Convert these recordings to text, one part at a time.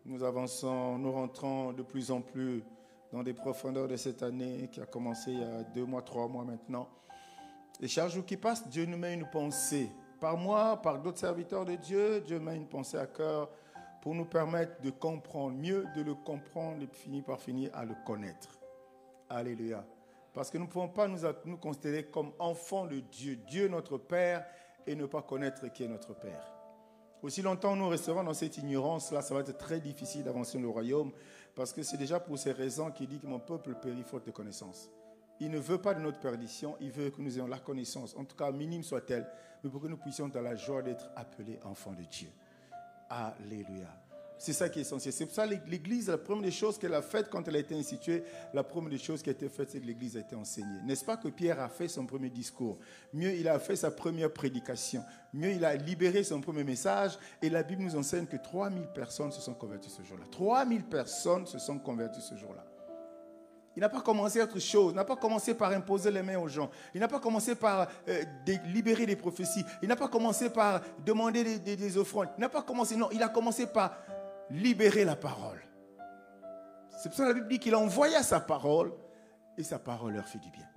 Nous avançons, nous rentrons de plus en plus dans des profondeurs de cette année qui a commencé il y a 2 mois, 3 mois maintenant. Et chaque jour qui passe, Dieu nous met une pensée. Par moi, par d'autres serviteurs de Dieu, Dieu met une pensée à cœur pour nous permettre de comprendre, mieux de le comprendre et finir par finir à le connaître. Alléluia. Parce que nous ne pouvons pas nous considérer comme enfants de Dieu, Dieu notre Père, et ne pas connaître qui est notre Père. Aussi longtemps nous resterons dans cette ignorance-là, ça va être très difficile d'avancer dans le royaume, parce que c'est déjà pour ces raisons qu'il dit que mon peuple périt faute de connaissance. Il ne veut pas de notre perdition, il veut que nous ayons la connaissance, en tout cas minime soit-elle, mais pour que nous puissions dans la joie d'être appelés enfants de Dieu. Alléluia. C'est ça qui est essentiel. C'est pour ça que l'Église, la première des choses qu'elle a faites quand elle a été instituée, la première des choses qui a été faite, c'est que l'Église a été enseignée. N'est-ce pas que Pierre a fait son premier discours? Mieux, il a fait sa première prédication. Mieux, il a libéré son premier message. Et la Bible nous enseigne que 3000 personnes se sont converties ce jour-là. 3000 personnes se sont converties ce jour-là. Il n'a pas commencé autre chose. Il n'a pas commencé par imposer les mains aux gens. Il n'a pas commencé par libérer des prophéties. Il n'a pas commencé par demander des offrandes. Il n'a pas commencé, non, il a commencé par libérer la parole. C'est pour ça que la Bible dit qu'il a envoyé sa parole et sa parole leur fait du bien.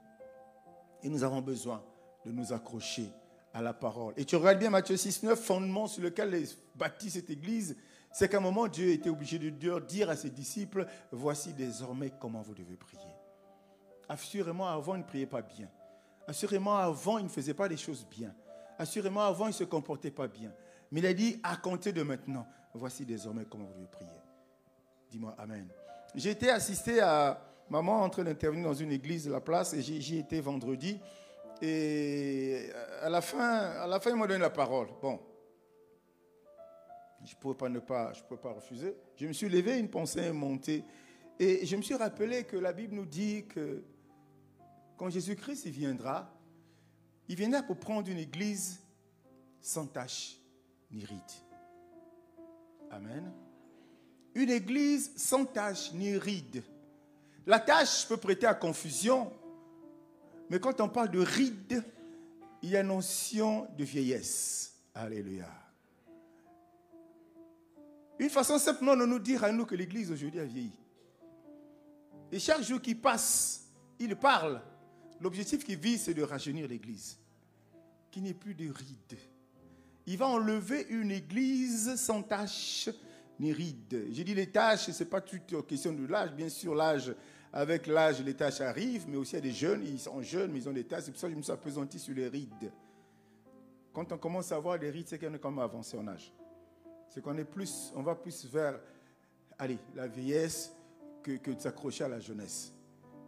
Et nous avons besoin de nous accrocher à la parole. Et tu regardes bien Matthieu 6,9, fondement sur lequel est bâtie cette église, c'est qu'à un moment, Dieu était obligé de dire à ses disciples, voici désormais comment vous devez prier. Assurément, avant, il ne priait pas bien. Assurément, avant, il ne faisait pas les choses bien. Assurément, avant, il ne se comportait pas bien. Mais il a dit, à compter de maintenant, voici désormais comment vous devez prier. Dis-moi Amen. J'ai été assisté à maman en train d'intervenir dans une église de la place et j'y étais vendredi. Et à la fin, il m'a donné la parole. Bon, je ne pouvais pas refuser. Je me suis levé, une pensée est montée. Et je me suis rappelé que la Bible nous dit que quand Jésus-Christ il viendra pour prendre une église sans tache ni ride. Amen. Une église sans tache ni ride. La tache peut prêter à confusion, mais quand on parle de ride, il y a notion de vieillesse. Alléluia. Une façon simplement de nous dire à nous que l'église aujourd'hui a vieilli. Et chaque jour qui passe, il parle. L'objectif qu'il vise, c'est de rajeunir l'église. Qu'il n'y ait plus de rides. Il va enlever une église sans tache ni rides. J'ai dit les taches, ce n'est pas toute question de l'âge. Bien sûr, l'âge, avec l'âge, les taches arrivent, mais aussi il y a des jeunes, ils sont jeunes, mais ils ont des taches. C'est pour ça que je me suis appesanti sur les rides. Quand on commence à avoir des rides, c'est qu'on est quand même avancé en âge. C'est qu'on est plus, on va plus vers, la vieillesse que de s'accrocher à la jeunesse.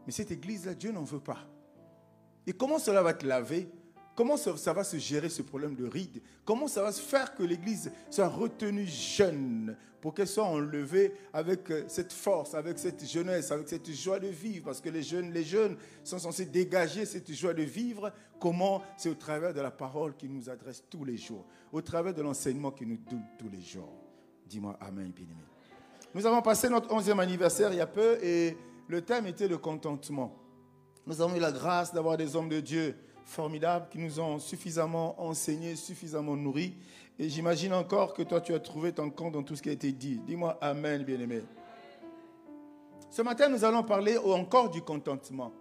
Mais cette église-là, Dieu n'en veut pas. Et comment cela va te laver? Comment ça va se gérer ce problème de rides? Comment ça va se faire que l'église soit retenue jeune pour qu'elle soit enlevée avec cette force, avec cette jeunesse, avec cette joie de vivre? Parce que les jeunes sont censés dégager cette joie de vivre. Comment? C'est au travers de la parole qui nous adresse tous les jours, au travers de l'enseignement qui nous donne tous les jours. Dis-moi Amen, bien-aimé. Nous avons passé notre 11e anniversaire il y a peu et le thème était le contentement. Nous avons eu la grâce d'avoir des hommes de Dieu formidables qui nous ont suffisamment enseigné, suffisamment nourris. Et j'imagine encore que toi, tu as trouvé ton compte dans tout ce qui a été dit. Dis-moi Amen, bien-aimé. Ce matin, nous allons parler encore du contentement.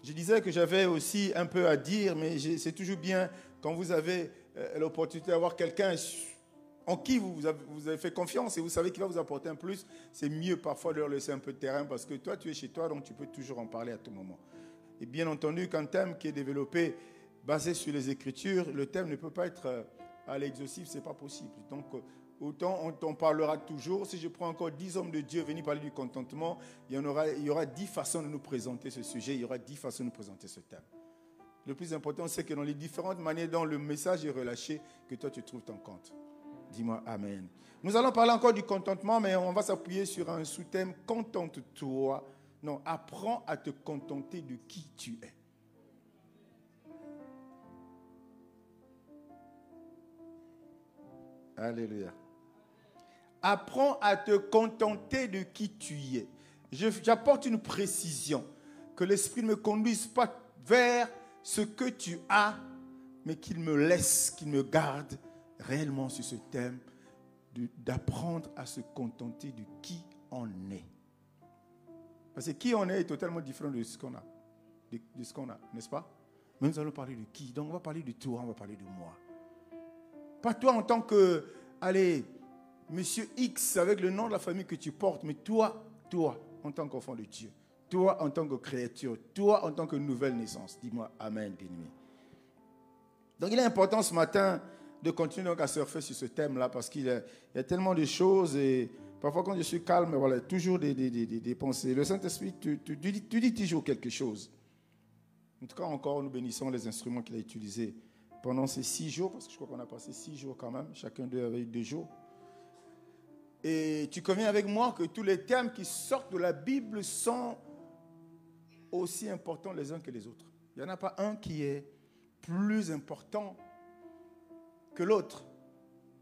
Je disais que j'avais aussi un peu à dire, mais c'est toujours bien quand vous avez l'opportunité d'avoir quelqu'un en qui vous avez fait confiance et vous savez qu'il va vous apporter un plus. C'est mieux parfois de leur laisser un peu de terrain parce que toi, tu es chez toi, donc tu peux toujours en parler à tout moment. Et bien entendu, qu'un thème qui est développé, basé sur les Écritures, le thème ne peut pas être à l'exhaustif, ce n'est pas possible. Donc, autant on parlera toujours. Si je prends encore 10 hommes de Dieu venir parler du contentement, il y aura 10 façons de nous présenter ce sujet, il y aura 10 façons de nous présenter ce thème. Le plus important, c'est que dans les différentes manières dont le message est relâché, que toi, tu trouves ton compte. Dis-moi Amen. Nous allons parler encore du contentement, mais on va s'appuyer sur un sous-thème, contente-toi. Non, apprends à te contenter de qui tu es. Alléluia. Apprends à te contenter de qui tu es. J'apporte une précision, que l'Esprit ne me conduise pas vers ce que tu as, mais qu'il me laisse, qu'il me garde réellement sur ce thème, d'apprendre à se contenter de qui on est. Parce que qui on est totalement différent de ce qu'on a. De ce qu'on a, n'est-ce pas? Mais nous allons parler de qui? Donc on va parler de toi, on va parler de moi. Pas toi en tant que, allez, Monsieur X avec le nom de la famille que tu portes, mais toi en tant qu'enfant de Dieu. Toi en tant que créature, toi en tant que nouvelle naissance. Dis-moi Amen, bien-aimé. Donc il est important ce matin de continuer donc à surfer sur ce thème-là parce qu'il y a tellement de choses et parfois quand je suis calme, voilà, toujours des pensées. Le Saint-Esprit, tu dis toujours quelque chose. En tout cas, encore, nous bénissons les instruments qu'il a utilisés pendant ces 6 jours, parce que je crois qu'on a passé 6 jours quand même, chacun d'eux avait eu 2 jours. Et tu conviens avec moi que tous les thèmes qui sortent de la Bible sont aussi importants les uns que les autres. Il n'y en a pas un qui est plus important que l'autre.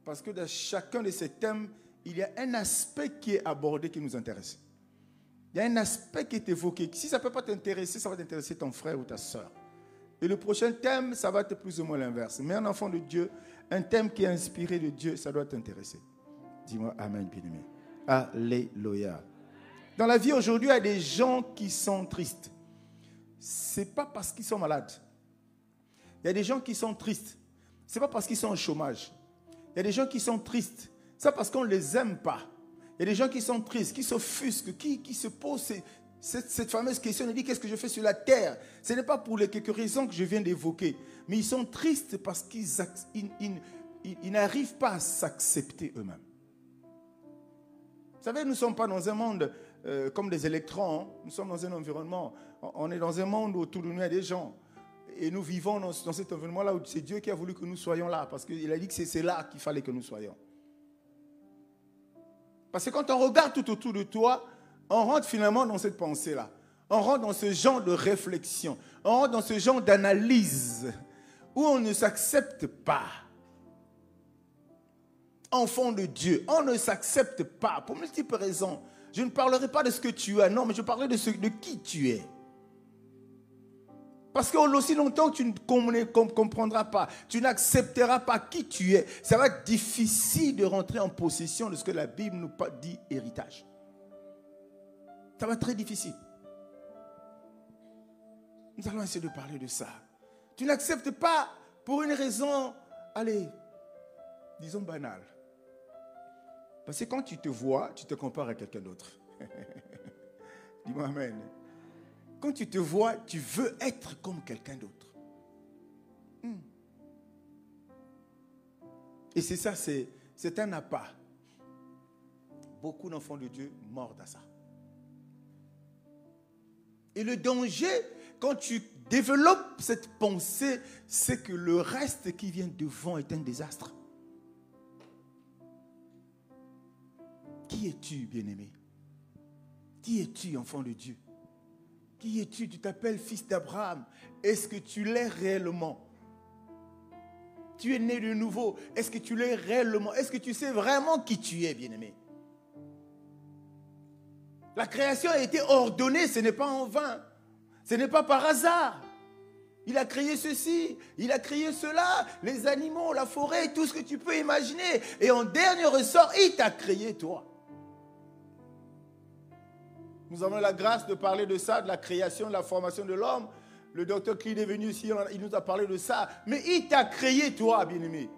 Parce que dans chacun de ces thèmes, il y a un aspect qui est abordé qui nous intéresse. Il y a un aspect qui est évoqué. Si ça ne peut pas t'intéresser, ça va t'intéresser ton frère ou ta soeur. Et le prochain thème, ça va être plus ou moins l'inverse. Mais un enfant de Dieu, un thème qui est inspiré de Dieu, ça doit t'intéresser. Dis-moi Amen, bien-aimé. Alléluia. Dans la vie aujourd'hui, il y a des gens qui sont tristes. Ce n'est pas parce qu'ils sont malades. Il y a des gens qui sont tristes. Ce n'est pas parce qu'ils sont au chômage. Il y a des gens qui sont tristes. C'est parce qu'on ne les aime pas. Il y a des gens qui sont tristes, qui s'offusquent, qui se posent cette fameuse question de dire qu'est-ce que je fais sur la terre. Ce n'est pas pour les quelques raisons que je viens d'évoquer. Mais ils sont tristes parce qu'ils n'arrivent pas à s'accepter eux-mêmes. Vous savez, nous ne sommes pas dans un monde comme des électrons. Hein. Nous sommes dans un environnement. On est dans un monde où autour de nous, il y a des gens. Et nous vivons dans cet environnement-là où c'est Dieu qui a voulu que nous soyons là. Parce qu'il a dit que c'est là qu'il fallait que nous soyons. Parce que quand on regarde tout autour de toi, on rentre finalement dans cette pensée-là. On rentre dans ce genre de réflexion. On rentre dans ce genre d'analyse où on ne s'accepte pas. Enfant de Dieu, on ne s'accepte pas pour multiples raisons. Je ne parlerai pas de ce que tu as, non, mais je parlerai de qui tu es. Parce qu'aussi longtemps que tu ne comprendras pas, tu n'accepteras pas qui tu es, ça va être difficile de rentrer en possession de ce que la Bible nous dit héritage. Ça va être très difficile. Nous allons essayer de parler de ça. Tu n'acceptes pas pour une raison, allez, disons banale. Parce que quand tu te vois, tu te compares à quelqu'un d'autre. Dis-moi Amen. Quand tu te vois, tu veux être comme quelqu'un d'autre. Et c'est ça, c'est un appât. Beaucoup d'enfants de Dieu mordent à ça. Et le danger, quand tu développes cette pensée, c'est que le reste qui vient devant est un désastre. Qui es-tu, bien-aimé? Qui es-tu, enfant de Dieu? Qui es-tu? Tu t'appelles fils d'Abraham. Est-ce que tu l'es réellement? Tu es né de nouveau. Est-ce que tu l'es réellement? Est-ce que tu sais vraiment qui tu es, bien-aimé? La création a été ordonnée, ce n'est pas en vain. Ce n'est pas par hasard. Il a créé ceci, il a créé cela, les animaux, la forêt, tout ce que tu peux imaginer. Et en dernier ressort, il t'a créé toi. Nous avons la grâce de parler de ça, de la création, de la formation de l'homme. Le docteur Clint est venu ici, il nous a parlé de ça. Mais il t'a créé toi, bien-aimé.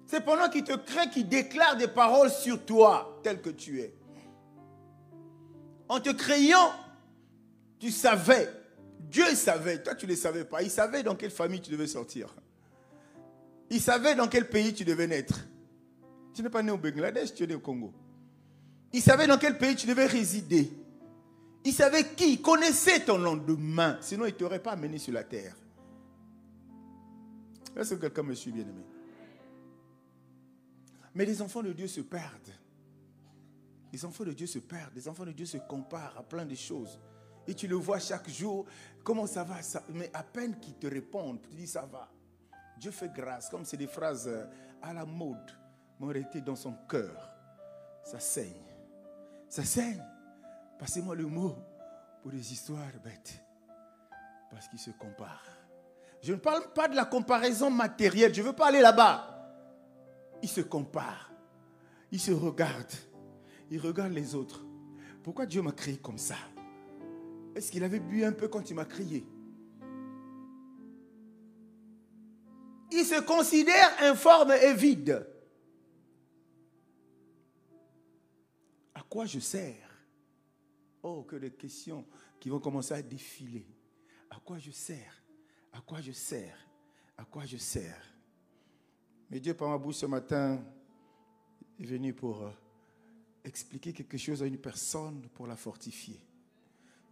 C'est pendant qu'il te crée qu'il déclare des paroles sur toi, tel que tu es. En te créant, tu savais. Dieu savait. Toi, tu ne le savais pas. Il savait dans quelle famille tu devais sortir. Il savait dans quel pays tu devais naître. Tu n'es pas né au Bangladesh, tu es né au Congo. Il savait dans quel pays tu devais résider. Il savait qui, il connaissait ton lendemain. Sinon, il ne t'aurait pas amené sur la terre. Est-ce que quelqu'un me suit, bien-aimé? Mais les enfants de Dieu se perdent. Les enfants de Dieu se perdent. Les enfants de Dieu se comparent à plein de choses. Et tu le vois chaque jour. Comment ça va? Mais à peine qu'ils te répondent, tu dis ça va. Dieu fait grâce. Comme c'est des phrases à la mode. Mais en réalité, dans son cœur, ça saigne. Ça saigne. Passez-moi le mot pour des histoires bêtes. Parce qu'ils se comparent. Je ne parle pas de la comparaison matérielle. Je ne veux pas aller là-bas. Ils se comparent. il se regarde. Il regarde les autres. Pourquoi Dieu m'a créé comme ça? Est-ce qu'il avait bu un peu quand il m'a créé? Il se considère informe et vide. À quoi je sers? Oh, que des questions qui vont commencer à défiler. À quoi je sers? À quoi je sers? À quoi je sers? Mais Dieu, par ma bouche ce matin, est venu pour expliquer quelque chose à une personne, pour la fortifier.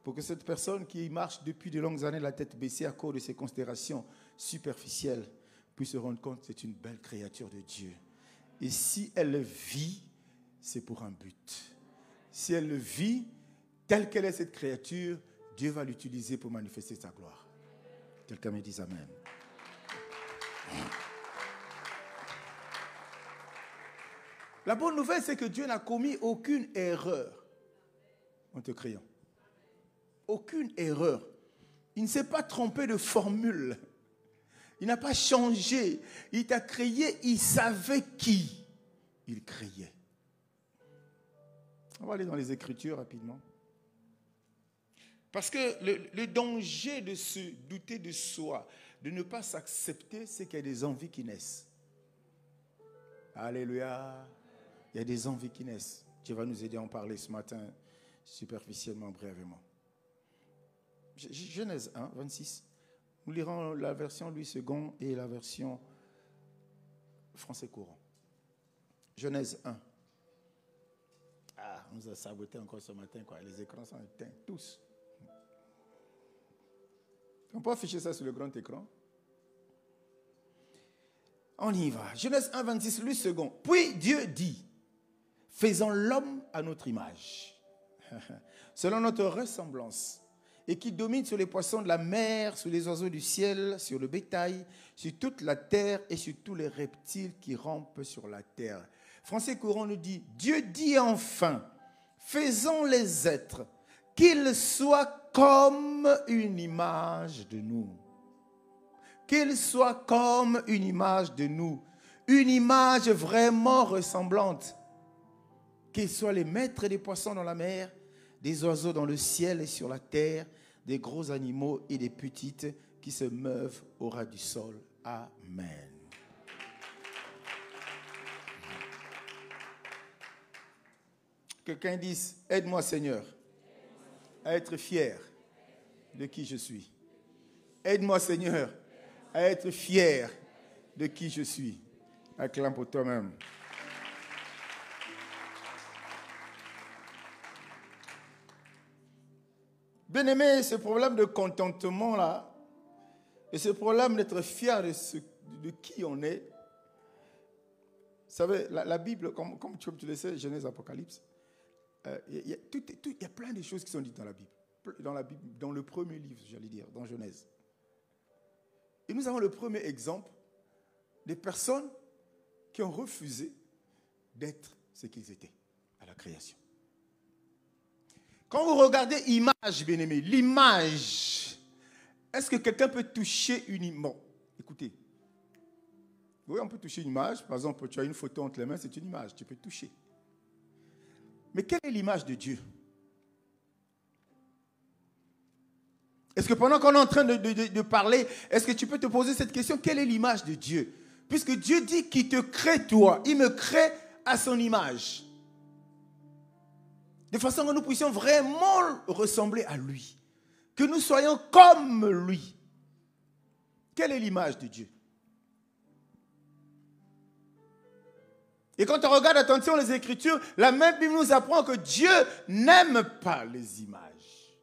Pour que cette personne qui marche depuis de longues années la tête baissée à cause de ses considérations superficielles puisse se rendre compte que c'est une belle créature de Dieu. Et si elle vit, c'est pour un but. Si elle vit telle qu'elle est cette créature, Dieu va l'utiliser pour manifester sa gloire. Quelqu'un me dise Amen. La bonne nouvelle, c'est que Dieu n'a commis aucune erreur en te créant. Aucune erreur. Il ne s'est pas trompé de formule. Il n'a pas changé. Il t'a créé, il savait qui il créait. On va aller dans les Écritures rapidement. Parce que le danger de se douter de soi, de ne pas s'accepter, c'est qu'il y a des envies qui naissent. Alléluia. Il y a des envies qui naissent. Dieu va nous aider à en parler ce matin, superficiellement, brièvement. Genèse 1, 26. Nous lirons la version Louis II et la version français courant. Genèse 1. Ah, on nous a saboté encore ce matin, quoi. Les écrans sont éteints, tous. On peut afficher ça sur le grand écran. On y va. Genèse 1, 26, Louis II. Puis Dieu dit, faisons l'homme à notre image, selon notre ressemblance, et qui domine sur les poissons de la mer, sur les oiseaux du ciel, sur le bétail, sur toute la terre et sur tous les reptiles qui rampent sur la terre. Français courant nous dit, Dieu dit enfin, faisons les êtres, qu'ils soient comme une image de nous. Qu'ils soient comme une image de nous. Une image vraiment ressemblante. Qu'ils soient les maîtres des poissons dans la mer, des oiseaux dans le ciel et sur la terre, des gros animaux et des petites qui se meuvent au ras du sol. Amen. Quelqu'un dise, aide-moi Seigneur à être fier de qui je suis. Aide-moi Seigneur à être fier de qui je suis. Acclame pour toi-même. Bien-aimé, ce problème de contentement-là, et ce problème d'être fier de qui on est, vous savez, la Bible, comme tu le sais, Genèse, Apocalypse, il y a plein de choses qui sont dites dans la Bible, dans le premier livre, j'allais dire, dans Genèse. Et nous avons le premier exemple des personnes qui ont refusé d'être ce qu'ils étaient à la création. Quand vous regardez image, bien-aimé, l'image, est-ce que quelqu'un peut toucher une image? Écoutez, oui, on peut toucher une image. Par exemple, tu as une photo entre les mains, c'est une image, tu peux toucher. Mais quelle est l'image de Dieu? Est-ce que pendant qu'on est en train de parler, est-ce que tu peux te poser cette question? Quelle est l'image de Dieu? Puisque Dieu dit qu'il te crée toi, il me crée à son image. De façon que nous puissions vraiment ressembler à lui. Que nous soyons comme lui. Quelle est l'image de Dieu? Et quand on regarde attention les Écritures, la même Bible nous apprend que Dieu n'aime pas les images.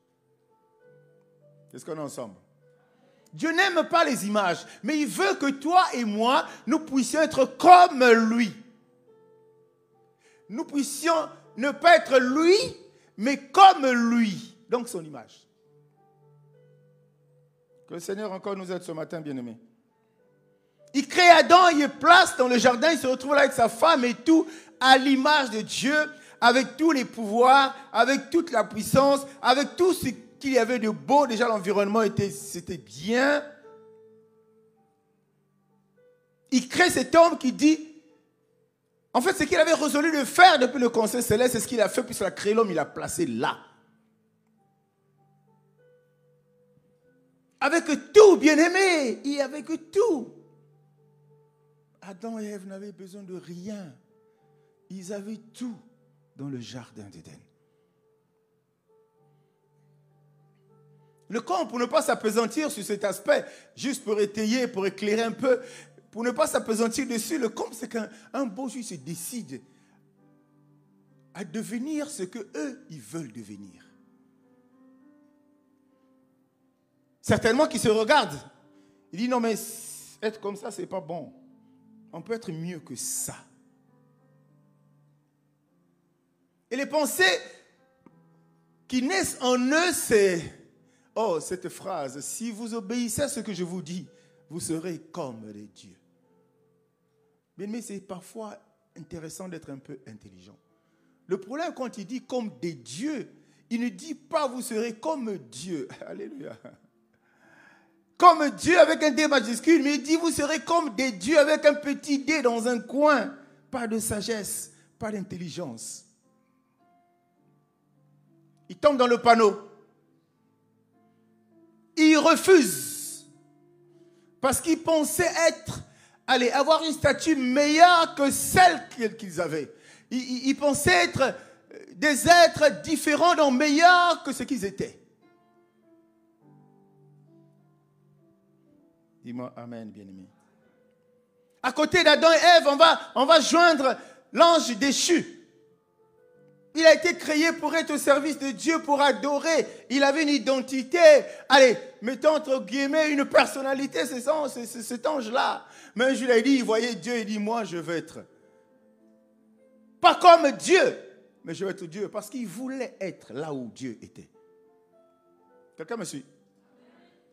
Est-ce qu'on est ensemble? Dieu n'aime pas les images, mais il veut que toi et moi, nous puissions être comme lui. Nous puissions ne pas être lui, mais comme lui. Donc son image. Que le Seigneur encore nous aide ce matin, bien-aimés. Il crée Adam, il est place dans le jardin, il se retrouve là avec sa femme et tout, à l'image de Dieu, avec tous les pouvoirs, avec toute la puissance, avec tout ce qu'il y avait de beau. Déjà, l'environnement c'était bien. Il crée cet homme qui dit, En fait, ce qu'il avait résolu de faire depuis le conseil céleste, c'est ce qu'il a fait, puisqu'il a créé l'homme, il l'a placé là. Avec tout, bien-aimé, et avec tout. Adam et Ève n'avaient besoin de rien. Ils avaient tout dans le jardin d'Éden. Le camp, pour ne pas s'appesantir sur cet aspect, juste pour étayer, pour éclairer un peu, pour ne pas s'appesantir dessus, le camp, c'est qu'un beau jour, ils se décident à devenir ce qu'eux, ils veulent devenir. Certainement qu'ils se regardent. Ils disent, non mais être comme ça, c'est pas bon. On peut être mieux que ça. Et les pensées qui naissent en eux, c'est, oh, cette phrase, si vous obéissez à ce que je vous dis, vous serez comme les dieux. Mais c'est parfois intéressant d'être un peu intelligent. Le problème, quand il dit comme des dieux, il ne dit pas vous serez comme Dieu. Alléluia. Comme Dieu avec un D majuscule, mais il dit vous serez comme des dieux avec un petit D dans un coin. Pas de sagesse, pas d'intelligence. Il tombe dans le panneau. Il refuse. Parce qu'il pensait avoir une statue meilleure que celle qu'ils avaient. Il pensait être des êtres différents, donc meilleurs que ce qu'ils étaient. Dis-moi amen, bien-aimé. À côté d'Adam et Ève, on va joindre l'ange déchu. Il a été créé pour être au service de Dieu, pour adorer. Il avait une identité. Allez, mettons entre guillemets une personnalité, c'est cet ange-là. Mais un jour, il a dit, il voyait Dieu, il dit, moi, je veux être. Pas comme Dieu, mais je veux être Dieu. Parce qu'il voulait être là où Dieu était. Quelqu'un me suit?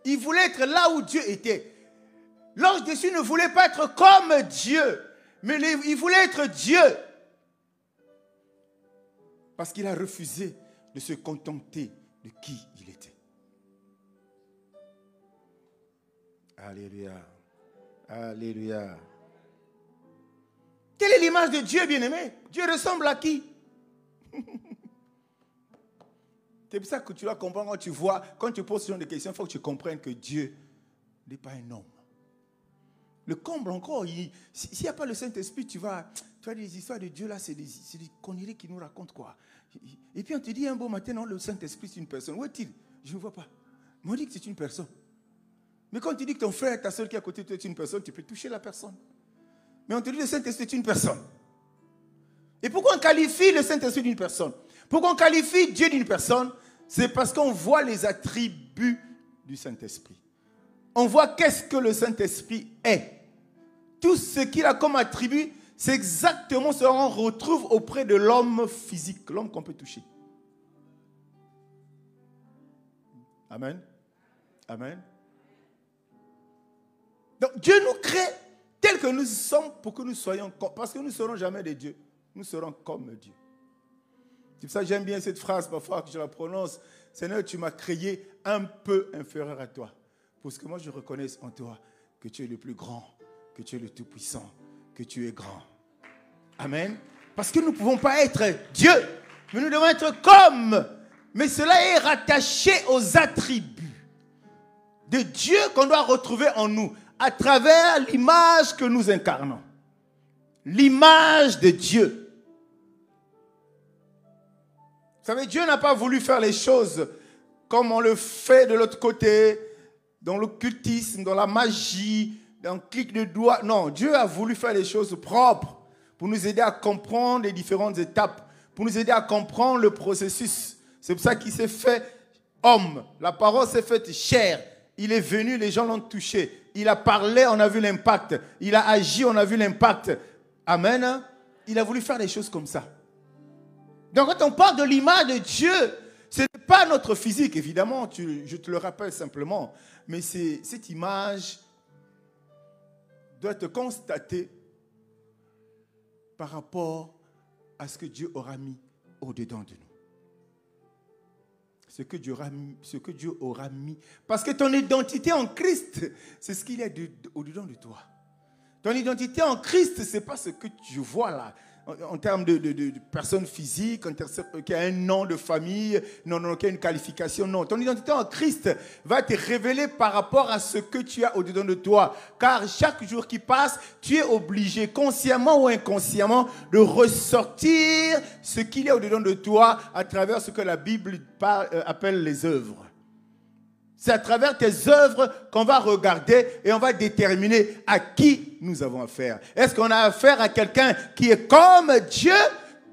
Il voulait être là où Dieu était. L'ange déchu ne voulait pas être comme Dieu, mais il voulait être Dieu. Parce qu'il a refusé de se contenter de qui il était. Alléluia. Alléluia. Quelle est l'image de Dieu, bien-aimé? Dieu ressemble à qui? C'est pour ça que tu dois comprendre quand tu poses ce genre de questions, il faut que tu comprennes que Dieu n'est pas un homme. Le comble encore, s'il n'y a pas le Saint-Esprit, tu vois des histoires de Dieu là, c'est des conneries qui nous racontent quoi. Et puis on te dit un beau matin, non, le Saint-Esprit c'est une personne. Où est-il? Je ne vois pas. Mais on dit que c'est une personne. Mais quand tu dis que ton frère, ta soeur qui est à côté de toi est une personne, tu peux toucher la personne. Mais on te dit que le Saint-Esprit est une personne. Et pourquoi on qualifie le Saint-Esprit d'une personne? Pourquoi on qualifie Dieu d'une personne? C'est parce qu'on voit les attributs du Saint-Esprit. On voit qu'est-ce que le Saint-Esprit est. Tout ce qu'il a comme attribut, c'est exactement ce qu'on retrouve auprès de l'homme physique, l'homme qu'on peut toucher. Amen. Amen. Donc Dieu nous crée tels que nous sommes pour que nous soyons comme, parce que nous ne serons jamais des dieux. Nous serons comme Dieu. C'est pour ça que j'aime bien cette phrase parfois que je la prononce. Seigneur, tu m'as créé un peu inférieur à toi. Pour que moi je reconnaisse en toi que tu es le plus grand, que tu es le tout-puissant, que tu es grand. Amen. Parce que nous ne pouvons pas être Dieu, mais nous devons être comme. Mais cela est rattaché aux attributs de Dieu qu'on doit retrouver en nous, à travers l'image que nous incarnons. L'image de Dieu. Vous savez, Dieu n'a pas voulu faire les choses comme on le fait de l'autre côté, dans l'occultisme, dans la magie, dans le clic de doigt. Non, Dieu a voulu faire les choses propres pour nous aider à comprendre les différentes étapes, pour nous aider à comprendre le processus. C'est pour ça qu'il s'est fait homme. La parole s'est faite chair. Il est venu, les gens l'ont touché. Il a parlé, on a vu l'impact. Il a agi, on a vu l'impact. Amen. Il a voulu faire les choses comme ça. Donc quand on parle de l'image de Dieu, ce n'est pas notre physique, évidemment, je te le rappelle simplement. Mais cette image doit être constatée par rapport à ce que Dieu aura mis au-dedans de nous. Ce que Dieu aura mis. Parce que ton identité en Christ, c'est ce qu'il y a au-dedans de toi. Ton identité en Christ, ce n'est pas ce que tu vois là. en termes de personne physique, qui a un nom de famille, non, qui a une qualification, non. Ton identité en Christ va te révéler par rapport à ce que tu as au-dedans de toi. Car chaque jour qui passe, tu es obligé, consciemment ou inconsciemment, de ressortir ce qu'il y a au-dedans de toi à travers ce que la Bible appelle les œuvres. C'est à travers tes œuvres qu'on va regarder et on va déterminer à qui nous avons affaire. Est-ce qu'on a affaire à quelqu'un qui est comme Dieu,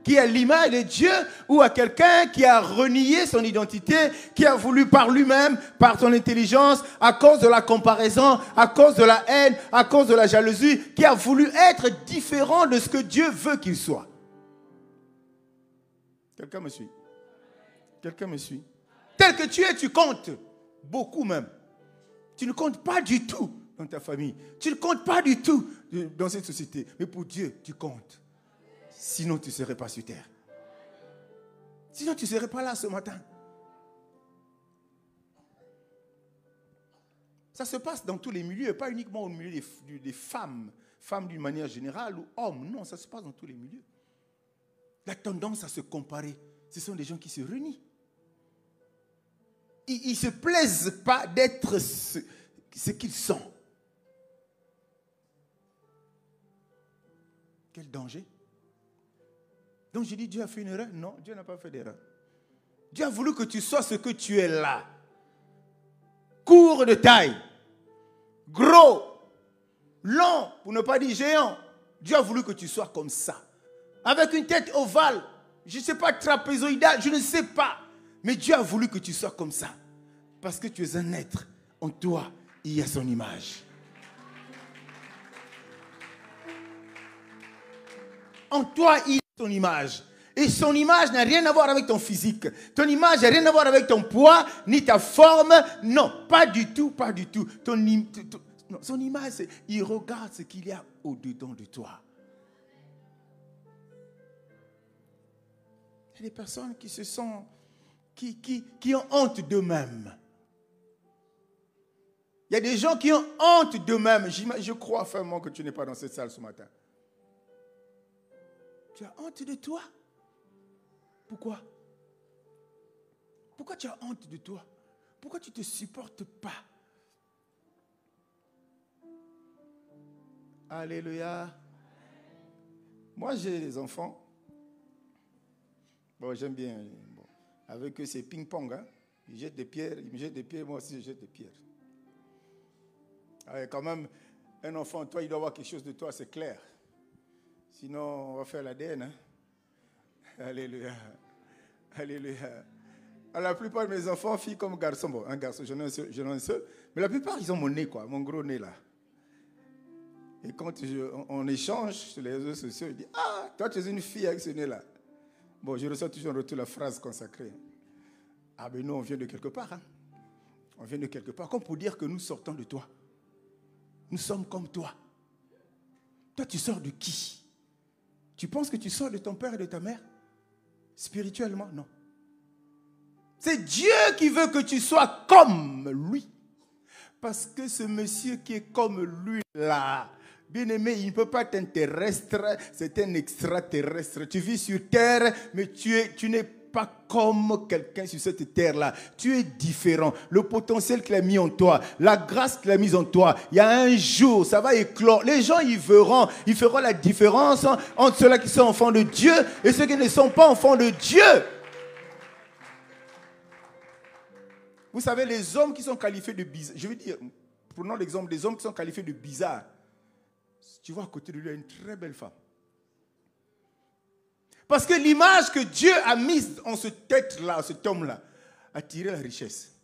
qui a l'image de Dieu, ou à quelqu'un qui a renié son identité, qui a voulu par lui-même, par son intelligence, à cause de la comparaison, à cause de la haine, à cause de la jalousie, qui a voulu être différent de ce que Dieu veut qu'il soit? Quelqu'un me suit? Quelqu'un me suit? Tel que tu es, tu comptes. Beaucoup même. Tu ne comptes pas du tout dans ta famille. Tu ne comptes pas du tout dans cette société. Mais pour Dieu, tu comptes. Sinon, tu ne serais pas sur terre. Sinon, tu ne serais pas là ce matin. Ça se passe dans tous les milieux, pas uniquement au milieu des femmes. Femmes d'une manière générale ou hommes. Non, ça se passe dans tous les milieux. La tendance à se comparer, ce sont des gens qui se renient. Ils ne se plaisent pas d'être ce qu'ils sont. Quel danger. Donc je dis, Dieu a fait une erreur? Non, Dieu n'a pas fait d'erreur. Dieu a voulu que tu sois ce que tu es là. Court de taille, gros, long, pour ne pas dire géant. Dieu a voulu que tu sois comme ça. Avec une tête ovale, je ne sais pas, trapézoïdale, je ne sais pas. Mais Dieu a voulu que tu sois comme ça. Parce que tu es un être. En toi, il y a son image. En toi, il y a son image. Et son image n'a rien à voir avec ton physique. Ton image n'a rien à voir avec ton poids, ni ta forme. Non, pas du tout, pas du tout. Non, son image, il regarde ce qu'il y a au-dedans de toi. Il y a des personnes qui se sont... qui ont honte d'eux-mêmes. Il y a des gens qui ont honte d'eux-mêmes. Je crois fermement que tu n'es pas dans cette salle ce matin. Tu as honte de toi? Pourquoi? Pourquoi tu as honte de toi? Pourquoi tu ne te supportes pas? Alléluia. Moi, j'ai des enfants. Bon, j'aime bien. Bon. Avec eux, c'est ping-pong. Hein? Ils jettent des pierres, ils me jettent des pierres, moi aussi, je jette des pierres. Alors, quand même, un enfant, toi, il doit avoir quelque chose de toi, c'est clair. Sinon, on va faire l'ADN. Hein? Alléluia. Alléluia. Alors, la plupart de mes enfants, filles comme garçons, bon, un garçon, j'en ai un seul, mais la plupart, ils ont mon nez, quoi, mon gros nez là. Et quand on échange sur les réseaux sociaux, ils disent, ah, toi, tu es une fille avec ce nez là. Bon, je reçois toujours en retour la phrase consacrée. Ah, ben nous, on vient de quelque part. Hein? On vient de quelque part, comme pour dire que nous sortons de toi. Nous sommes comme toi. Toi, tu sors de qui? Tu penses que tu sors de ton père et de ta mère? Spirituellement, non. C'est Dieu qui veut que tu sois comme lui. Parce que ce monsieur qui est comme lui là, bien-aimé, il ne peut pas être un terrestre, c'est un extraterrestre. Tu vis sur terre, mais tu n'es pas comme quelqu'un sur cette terre-là. Tu es différent. Le potentiel qu'il a mis en toi, la grâce qu'il a mise en toi, il y a un jour, ça va éclore. Les gens, ils feront la différence entre ceux-là qui sont enfants de Dieu et ceux qui ne sont pas enfants de Dieu. Vous savez, les hommes qui sont qualifiés de bizarres, je veux dire, prenons l'exemple des hommes qui sont qualifiés de bizarres. Tu vois à côté de lui, il y a une très belle femme. Parce que l'image que Dieu a mise en cet être-là, cet homme-là, a tiré la richesse.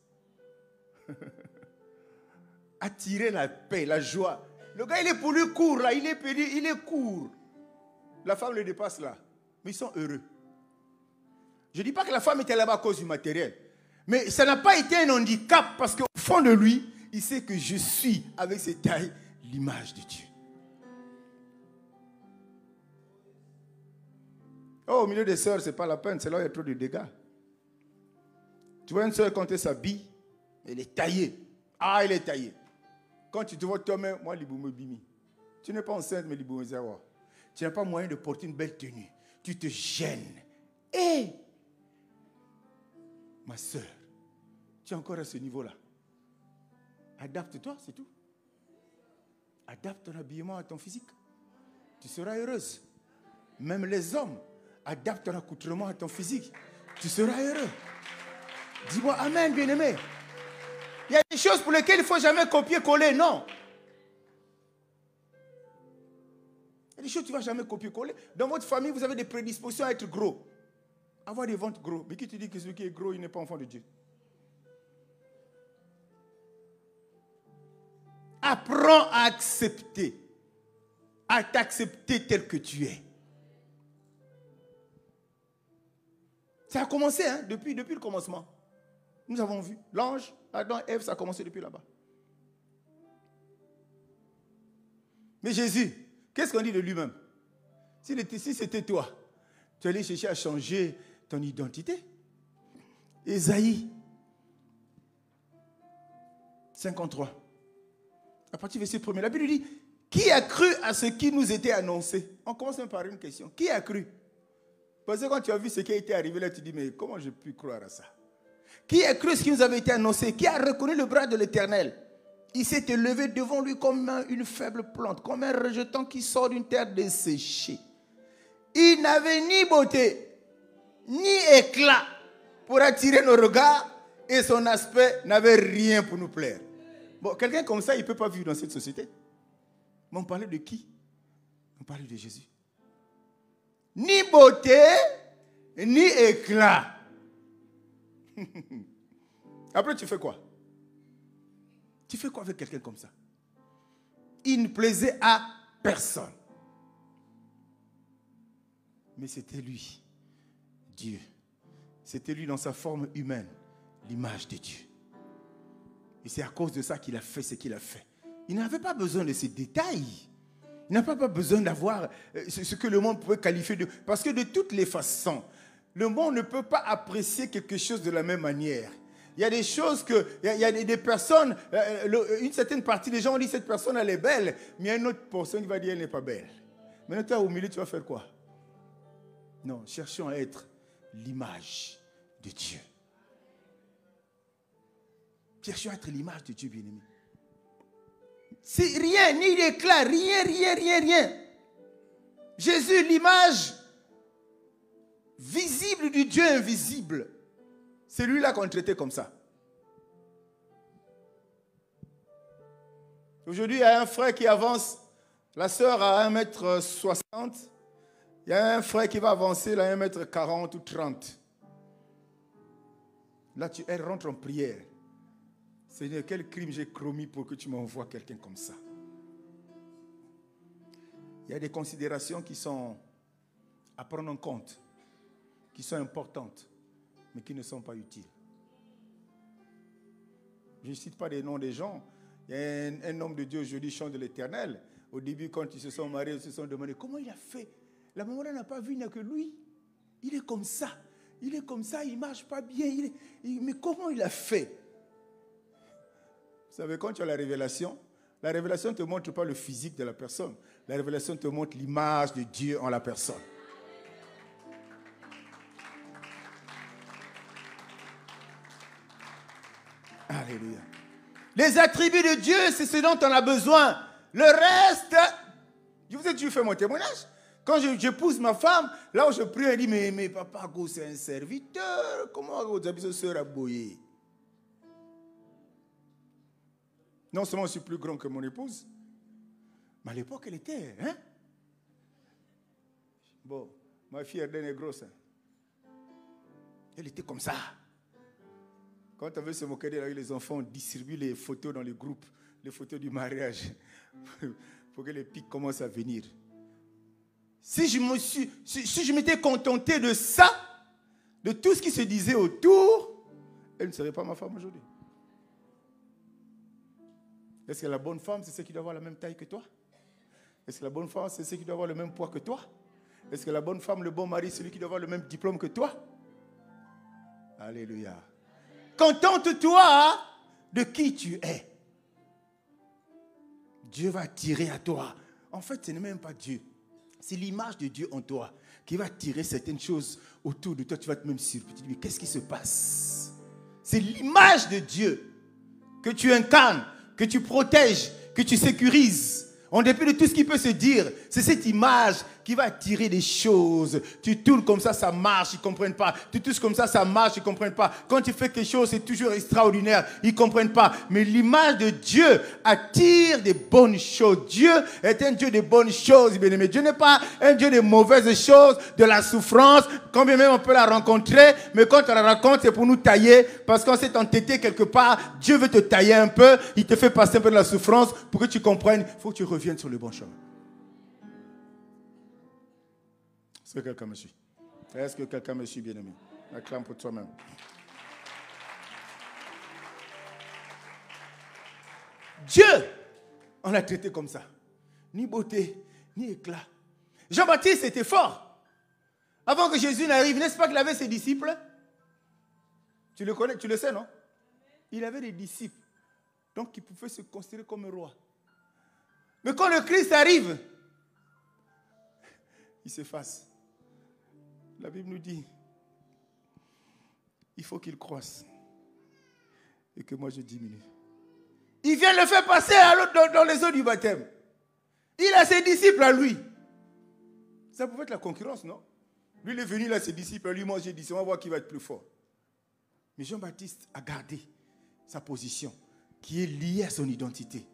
A tiré la paix, la joie. Le gars, il est pour lui court, là, il est pédu, il est court. La femme le dépasse là. Mais ils sont heureux. Je ne dis pas que la femme était là-bas à cause du matériel. Mais ça n'a pas été un handicap parce qu'au fond de lui, il sait que je suis, avec ses tailles, l'image de Dieu. Oh, au milieu des sœurs, ce n'est pas la peine, c'est là où il y a trop de dégâts. Tu vois une sœur, quand elle s'habille, elle est taillée. Ah, elle est taillée. Quand tu te vois toi-même, moi, Liboumé Bimi. Tu n'es pas enceinte, mais Liboumé Zawa. Tu n'as pas moyen de porter une belle tenue. Tu te gênes. Et ma soeur, tu es encore à ce niveau-là. Adapte-toi, c'est tout. Adapte ton habillement à ton physique. Tu seras heureuse. Même les hommes, adapte ton accoutrement à ton physique. Tu seras heureux. Dis-moi amen, bien-aimé. Il y a des choses pour lesquelles il ne faut jamais copier-coller, non. Il y a des choses que tu ne vas jamais copier-coller. Dans votre famille, vous avez des prédispositions à être gros. Avoir des ventres gros. Mais qui te dit que celui qui est gros, il n'est pas enfant de Dieu? Apprends à accepter. À t'accepter tel que tu es. Ça a commencé, hein, depuis le commencement. Nous avons vu. L'ange, Adam, Ève, ça a commencé depuis là-bas. Mais Jésus, qu'est-ce qu'on dit de lui-même? Si c'était toi, tu allais chercher à changer ton identité. Ésaïe 53. À partir du verset 1er, la Bible dit, qui a cru à ce qui nous était annoncé? On commence même par une question. Qui a cru? Parce que quand tu as vu ce qui a été arrivé là, tu dis, mais comment j'ai pu croire à ça? Qui a cru ce qui nous avait été annoncé? Qui a reconnu le bras de l'Éternel? Il s'est élevé devant lui comme une faible plante, comme un rejeton qui sort d'une terre desséchée. Il n'avait ni beauté, ni éclat pour attirer nos regards, et son aspect n'avait rien pour nous plaire. Bon, quelqu'un comme ça, il ne peut pas vivre dans cette société. Mais on parlait de qui? On parlait de Jésus. Ni beauté, ni éclat. Après, tu fais quoi? Tu fais quoi avec quelqu'un comme ça? Il ne plaisait à personne. Mais c'était lui, Dieu. C'était lui dans sa forme humaine, l'image de Dieu. Et c'est à cause de ça qu'il a fait ce qu'il a fait. Il n'avait pas besoin de ces détails. Il n'a pas besoin d'avoir ce que le monde pouvait qualifier de... Parce que de toutes les façons, le monde ne peut pas apprécier quelque chose de la même manière. Il y a des choses que... Il y a des personnes... une certaine partie des gens ont dit cette personne, elle est belle. Mais il y a une autre personne qui va dire elle n'est pas belle. Maintenant, toi, au milieu, tu vas faire quoi? Non, cherchons à être l'image de Dieu. Cherchons à être l'image de Dieu, bien-aimé. C'est rien, ni d'éclat, rien. Jésus, l'image visible du Dieu invisible. C'est lui-là qu'on traitait comme ça. Aujourd'hui, il y a un frère qui avance, la sœur à 1m60. Il y a un frère qui va avancer à 1m40 ou 30. Là, elle rentre en prière. Seigneur, quel crime j'ai commis pour que tu m'envoies quelqu'un comme ça? Il y a des considérations qui sont à prendre en compte, qui sont importantes, mais qui ne sont pas utiles. Je ne cite pas les noms des gens. Il y a un homme de Dieu aujourd'hui, chant de l'Éternel. Au début, quand ils se sont mariés, ils se sont demandé comment il a fait. La maman n'a pas vu, il n'y a que lui. Il est comme ça. Il ne marche pas bien. Mais comment il a fait? Vous savez, quand tu as la révélation ne te montre pas le physique de la personne. La révélation te montre l'image de Dieu en la personne. Alléluia. Les attributs de Dieu, c'est ce dont on a besoin. Le reste, je vous ai déjà fait mon témoignage. Quand j'épouse ma femme, là où je prie, elle dit, mais papa, c'est un serviteur. Comment vous avez ce soeur à boyer? Non seulement je suis plus grand que mon épouse, mais à l'époque, elle était, hein? Bon, ma fille, elle est grosse. Hein? Elle était comme ça. Quand tu avais ce moquer avec les enfants, on distribue les photos dans les groupes, les photos du mariage, pour que les pics commencent à venir. Si je m'étais contenté de ça, de tout ce qui se disait autour, elle ne serait pas ma femme aujourd'hui. Est-ce que la bonne femme, c'est celle qui doit avoir la même taille que toi? Est-ce que la bonne femme, c'est celle qui doit avoir le même poids que toi? Est-ce que la bonne femme, le bon mari, c'est celui qui doit avoir le même diplôme que toi? Alléluia. Contente-toi de qui tu es. Dieu va tirer à toi. En fait, ce n'est même pas Dieu. C'est l'image de Dieu en toi qui va tirer certaines choses autour de toi. Tu vas te même surprendre. Tu te dis, mais qu'est-ce qui se passe? C'est l'image de Dieu que tu incarnes, que tu protèges, que tu sécurises. En dépit de tout ce qui peut se dire, c'est cette image qui va attirer des choses. Tu tournes comme ça marche, ils ne comprennent pas. Tu touches comme ça marche, ils ne comprennent pas. Quand tu fais quelque chose, c'est toujours extraordinaire, ils ne comprennent pas. Mais l'image de Dieu attire des bonnes choses. Dieu est un Dieu de bonnes choses, bien-aimé. Dieu n'est pas un Dieu de mauvaises choses, de la souffrance, quand bien même on peut la rencontrer, mais quand on la rencontre, c'est pour nous tailler, parce qu'on s'est entêté quelque part. Dieu veut te tailler un peu, il te fait passer un peu de la souffrance pour que tu comprennes. Il faut que tu reviennes sur le bon chemin. Est-ce que quelqu'un me suit? Est-ce que quelqu'un me suit, bien-aimé? Acclame pour toi-même. Dieu, on l'a traité comme ça. Ni beauté, ni éclat. Jean-Baptiste était fort. Avant que Jésus n'arrive, n'est-ce pas qu'il avait ses disciples? Tu le connais, tu le sais, non? Il avait des disciples. Donc, il pouvait se considérer comme un roi. Mais quand le Christ arrive, il s'efface. La Bible nous dit, il faut qu'il croisse et que moi je diminue. Il vient le faire passer dans les eaux du baptême. Il a ses disciples à lui. Ça pouvait être la concurrence, non? Lui, il est venu là, ses disciples à lui, moi j'ai dit, on va voir qui va être plus fort. Mais Jean-Baptiste a gardé sa position qui est liée à son identité.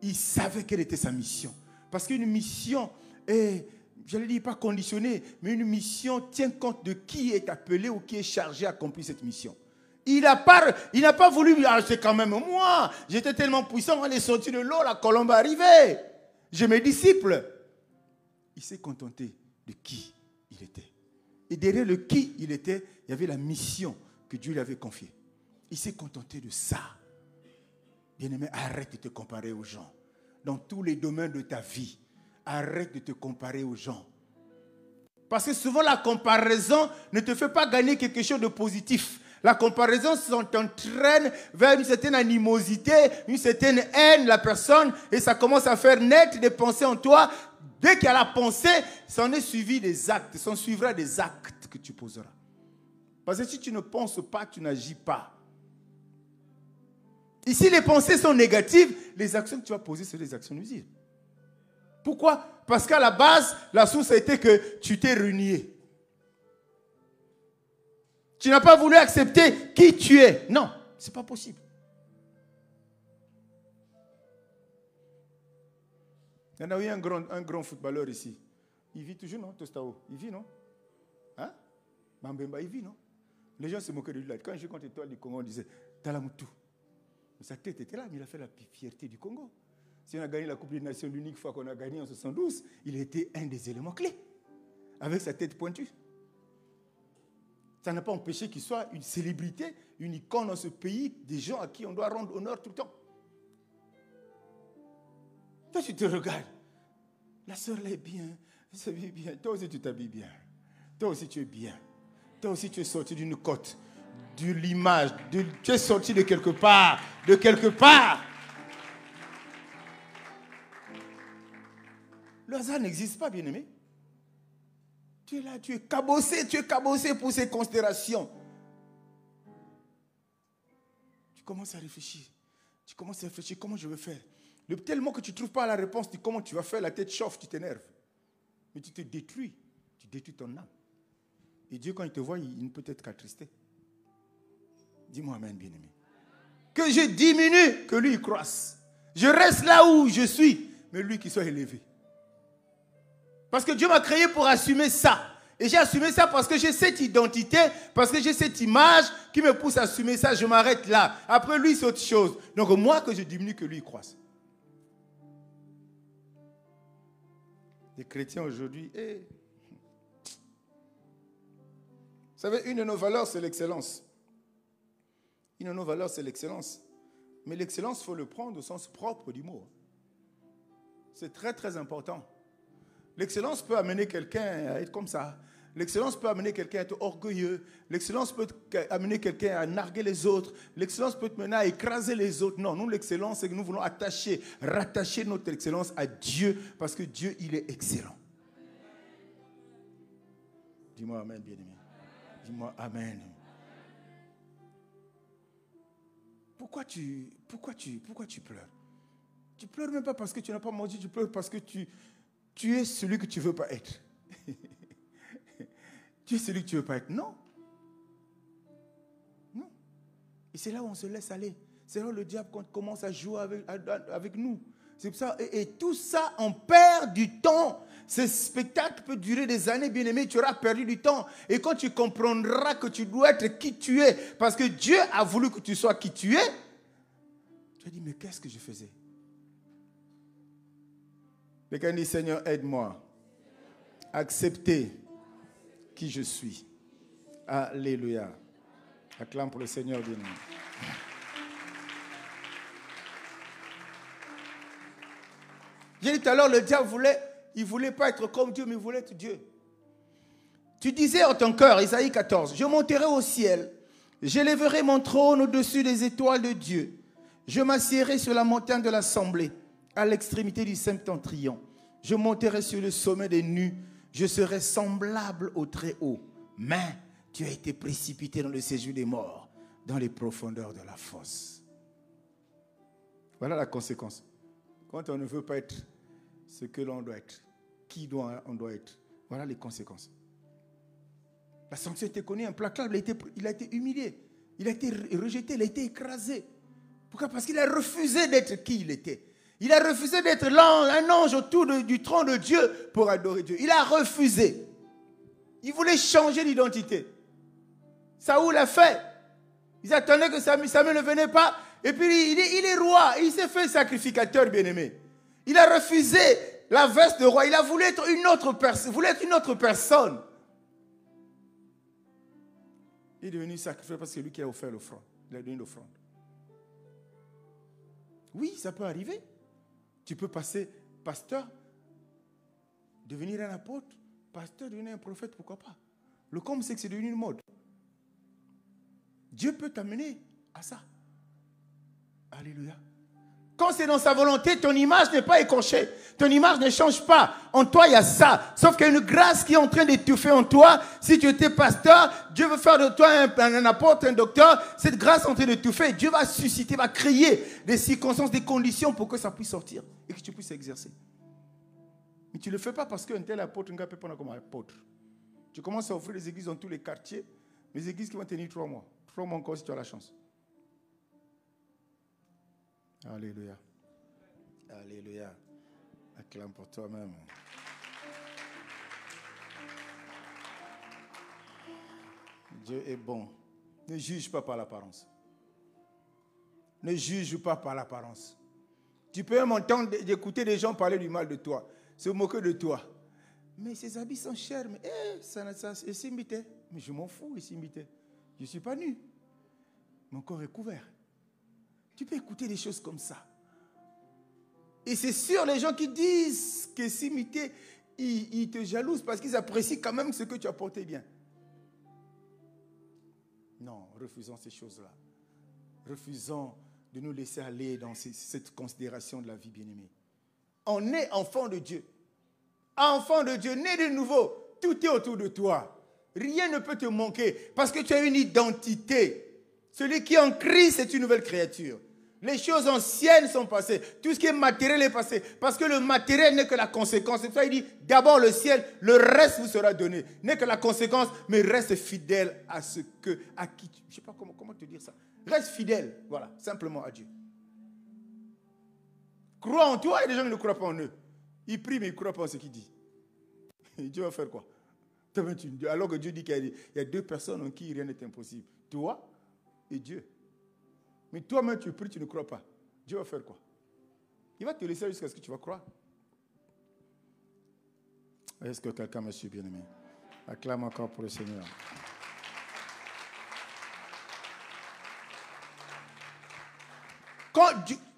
Il savait quelle était sa mission. Parce qu'une mission est, j'allais dire pas conditionnée, mais une mission tient compte de qui est appelé ou qui est chargé à accomplir cette mission. Il n'a pas voulu, c'est quand même moi, j'étais tellement puissant, on est sorti de l'eau, la colombe est arrivée. J'ai mes disciples. Il s'est contenté de qui il était. Et derrière le qui il était, il y avait la mission que Dieu lui avait confiée. Il s'est contenté de ça. Bien-aimé, arrête de te comparer aux gens. Dans tous les domaines de ta vie, arrête de te comparer aux gens. Parce que souvent, la comparaison ne te fait pas gagner quelque chose de positif. La comparaison t'entraîne vers une certaine animosité, une certaine haine de la personne, et ça commence à faire naître des pensées en toi. Dès qu'il y a la pensée, ça en est suivi des actes. Ça en suivra des actes que tu poseras. Parce que si tu ne penses pas, tu n'agis pas. Et si les pensées sont négatives, les actions que tu vas poser, c'est des actions nuisibles. Pourquoi? Parce qu'à la base, la source a été que tu t'es renié. Tu n'as pas voulu accepter qui tu es. Non, ce n'est pas possible. Il y en a eu un grand footballeur ici. Il vit toujours, non, Tostao? Il vit, non? Hein? Mambemba, il vit, non? Les gens se moquaient de lui. Quand je suis contre l'étoile du Congo, on disait Talamutu. Sa tête était là, mais il a fait la fierté du Congo. Si on a gagné la Coupe des Nations l'unique fois qu'on a gagné en 72, il était un des éléments clés. Avec sa tête pointue. Ça n'a pas empêché qu'il soit une célébrité, une icône dans ce pays, des gens à qui on doit rendre honneur tout le temps. Toi, tu te regardes. La sœur, elle est bien. Elle s'habille bien. Toi aussi, tu t'habilles bien. Toi aussi, tu es bien. Toi aussi, tu es sorti d'une côte, de l'image. Tu es sorti de quelque part. De quelque part. Le hasard n'existe pas, bien-aimé. Tu es là, tu es cabossé pour ces considérations. Tu commences à réfléchir. Comment je vais faire. Tellement que tu ne trouves pas la réponse, tu dis comment tu vas faire, la tête chauffe, tu t'énerves. Mais tu te détruis. Tu détruis ton âme. Et Dieu, quand il te voit, il ne peut être qu'attristé. Dis-moi amen, bien-aimé. Que je diminue, que lui, il croisse. Je reste là où je suis, mais lui qui soit élevé. Parce que Dieu m'a créé pour assumer ça. Et j'ai assumé ça parce que j'ai cette identité, parce que j'ai cette image qui me pousse à assumer ça. Je m'arrête là. Après, lui, c'est autre chose. Donc, moi, que je diminue, que lui, il croisse. Les chrétiens aujourd'hui, vous savez, une de nos valeurs, c'est l'excellence. Une de nos valeurs, c'est l'excellence. Mais l'excellence, il faut le prendre au sens propre du mot. C'est très, très important. L'excellence peut amener quelqu'un à être comme ça. L'excellence peut amener quelqu'un à être orgueilleux. L'excellence peut amener quelqu'un à narguer les autres. L'excellence peut mener à écraser les autres. Non, nous, l'excellence, c'est que nous voulons rattacher notre excellence à Dieu parce que Dieu, il est excellent. Dis-moi amen, bien-aimé. Dis-moi amen. Pourquoi tu pleures? Tu pleures même pas parce que tu n'as pas mangé, tu pleures parce que tu es celui que tu ne veux pas être. Tu es celui que tu ne veux pas être. Non. Non. Et c'est là où on se laisse aller. C'est là où le diable commence à jouer avec nous. C'est pour ça. Et tout ça, on perd du temps. Ce spectacle peut durer des années, bien-aimé. Tu auras perdu du temps. Et quand tu comprendras que tu dois être qui tu es, parce que Dieu a voulu que tu sois qui tu es, tu vas dire, mais qu'est-ce que je faisais? Quelqu'un dit, Seigneur, aide-moi à accepter qui je suis. Alléluia. Acclame pour le Seigneur, bien-aimé. J'ai dit tout à l'heure, le diable il voulait pas être comme Dieu, mais il voulait être Dieu. Tu disais en ton cœur, Isaïe 14, je monterai au ciel, j'élèverai mon trône au-dessus des étoiles de Dieu. Je m'assiérai sur la montagne de l'assemblée, à l'extrémité du septentrion. Je monterai sur le sommet des nues, je serai semblable au Très-Haut. Mais tu as été précipité dans le séjour des morts, dans les profondeurs de la fosse. Voilà la conséquence. Quand on ne veut pas être ce que l'on doit être, on doit être, voilà les conséquences. La sanction était connue, implacable, il a été humilié, il a été rejeté, il a été écrasé. Pourquoi? Parce qu'il a refusé d'être qui il était. Il a refusé d'être un ange autour du trône de Dieu pour adorer Dieu. Il a refusé. Il voulait changer d'identité. Saoul l'a fait. Ils attendaient que Samuel ne venait pas. Et puis il est roi. Il s'est fait sacrificateur, bien-aimé. Il a refusé la veste de roi. Il a voulu être une autre personne. Il est devenu sacrificateur parce que c'est lui qui a offert l'offrande. Il a donné l'offrande. Oui, ça peut arriver. Tu peux passer pasteur, devenir un apôtre, pasteur, devenir un prophète, pourquoi pas? Le comble, c'est que c'est devenu une mode. Dieu peut t'amener à ça. Alléluia. Quand c'est dans sa volonté, ton image n'est pas écorchée. Ton image ne change pas. En toi, il y a ça. Sauf qu'il y a une grâce qui est en train d'étouffer en toi. Si tu étais pasteur, Dieu veut faire de toi un apôtre, un docteur. Cette grâce est en train d'étouffer. Dieu va susciter, va créer des circonstances, des conditions pour que ça puisse sortir et que tu puisses exercer. Mais tu ne le fais pas parce qu'un tel apôtre, un gars peut prendre comme apôtre. Tu commences à offrir des églises dans tous les quartiers. Les églises qui vont tenir 3 mois. 3 mois encore si tu as la chance. Alléluia. Alléluia. Acclame pour toi-même. Dieu est bon. Ne juge pas par l'apparence. Ne juge pas par l'apparence. Tu peux même entendre d'écouter des gens parler du mal de toi, se moquer de toi. Mais ces habits sont chers. Mais c'est imité. Mais je m'en fous, c'est imité. Je ne suis pas nu. Mon corps est couvert. Tu peux écouter des choses comme ça. Et c'est sûr, les gens qui disent que c'est imité, ils te jalousent parce qu'ils apprécient quand même ce que tu as porté bien. Non, refusons ces choses-là. Refusons de nous laisser aller dans cette considération de la vie bien-aimée. On est enfant de Dieu. Enfant de Dieu, né de nouveau. Tout est autour de toi. Rien ne peut te manquer parce que tu as une identité. Celui qui est en Christ est une nouvelle créature. Les choses anciennes sont passées. Tout ce qui est matériel est passé. Parce que le matériel n'est que la conséquence. C'est pour ça qu'il dit, d'abord le ciel, le reste vous sera donné. N'est que la conséquence, mais reste fidèle à je ne sais pas comment te dire ça. Reste fidèle, voilà, simplement à Dieu. Crois en toi et les gens ne croient pas en eux. Ils prient, mais ils ne croient pas en ce qu'il dit. Et Dieu va faire quoi? Alors que Dieu dit qu'il y a 2 personnes en qui rien n'est impossible. Toi et Dieu. Mais toi-même, tu pries, tu ne crois pas. Dieu va faire quoi? Il va te laisser jusqu'à ce que tu vas croire. Est-ce que quelqu'un me suit, bien-aimé? Acclame encore pour le Seigneur.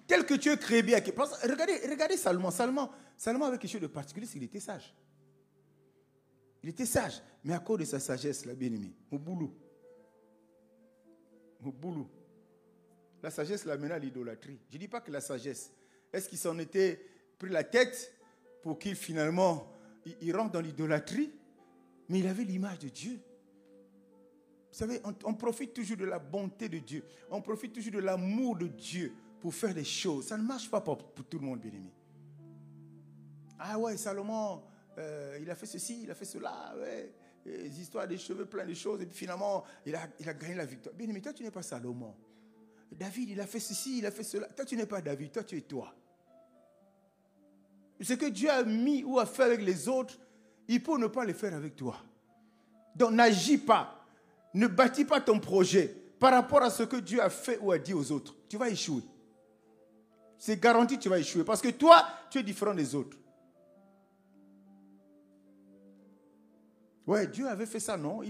Tel que tu es créé bien. Regardez Salomon. Salomon avait quelque chose de particulier, c'est qu'il était sage. Il était sage. Mais à cause de sa sagesse, là, bien-aimé, au boulot. La sagesse l'a mené à l'idolâtrie. Je ne dis pas que la sagesse. Est-ce qu'il s'en était pris la tête pour qu'il finalement il rentre dans l'idolâtrie? Mais il avait l'image de Dieu. Vous savez, on profite toujours de la bonté de Dieu. On profite toujours de l'amour de Dieu pour faire des choses. Ça ne marche pas pour tout le monde, bien-aimé. Ah ouais, Salomon, il a fait ceci, il a fait cela, ouais. Les histoires des cheveux, plein de choses. Et puis finalement, il a gagné la victoire. Bien-aimé, toi, tu n'es pas Salomon. David, il a fait ceci, il a fait cela. Toi, tu n'es pas David, toi, tu es toi. Ce que Dieu a mis ou a fait avec les autres, il peut ne pas le faire avec toi. Donc, n'agis pas. Ne bâtis pas ton projet par rapport à ce que Dieu a fait ou a dit aux autres. Tu vas échouer. C'est garanti que tu vas échouer. Parce que toi, tu es différent des autres. Ouais, Dieu avait fait ça, non?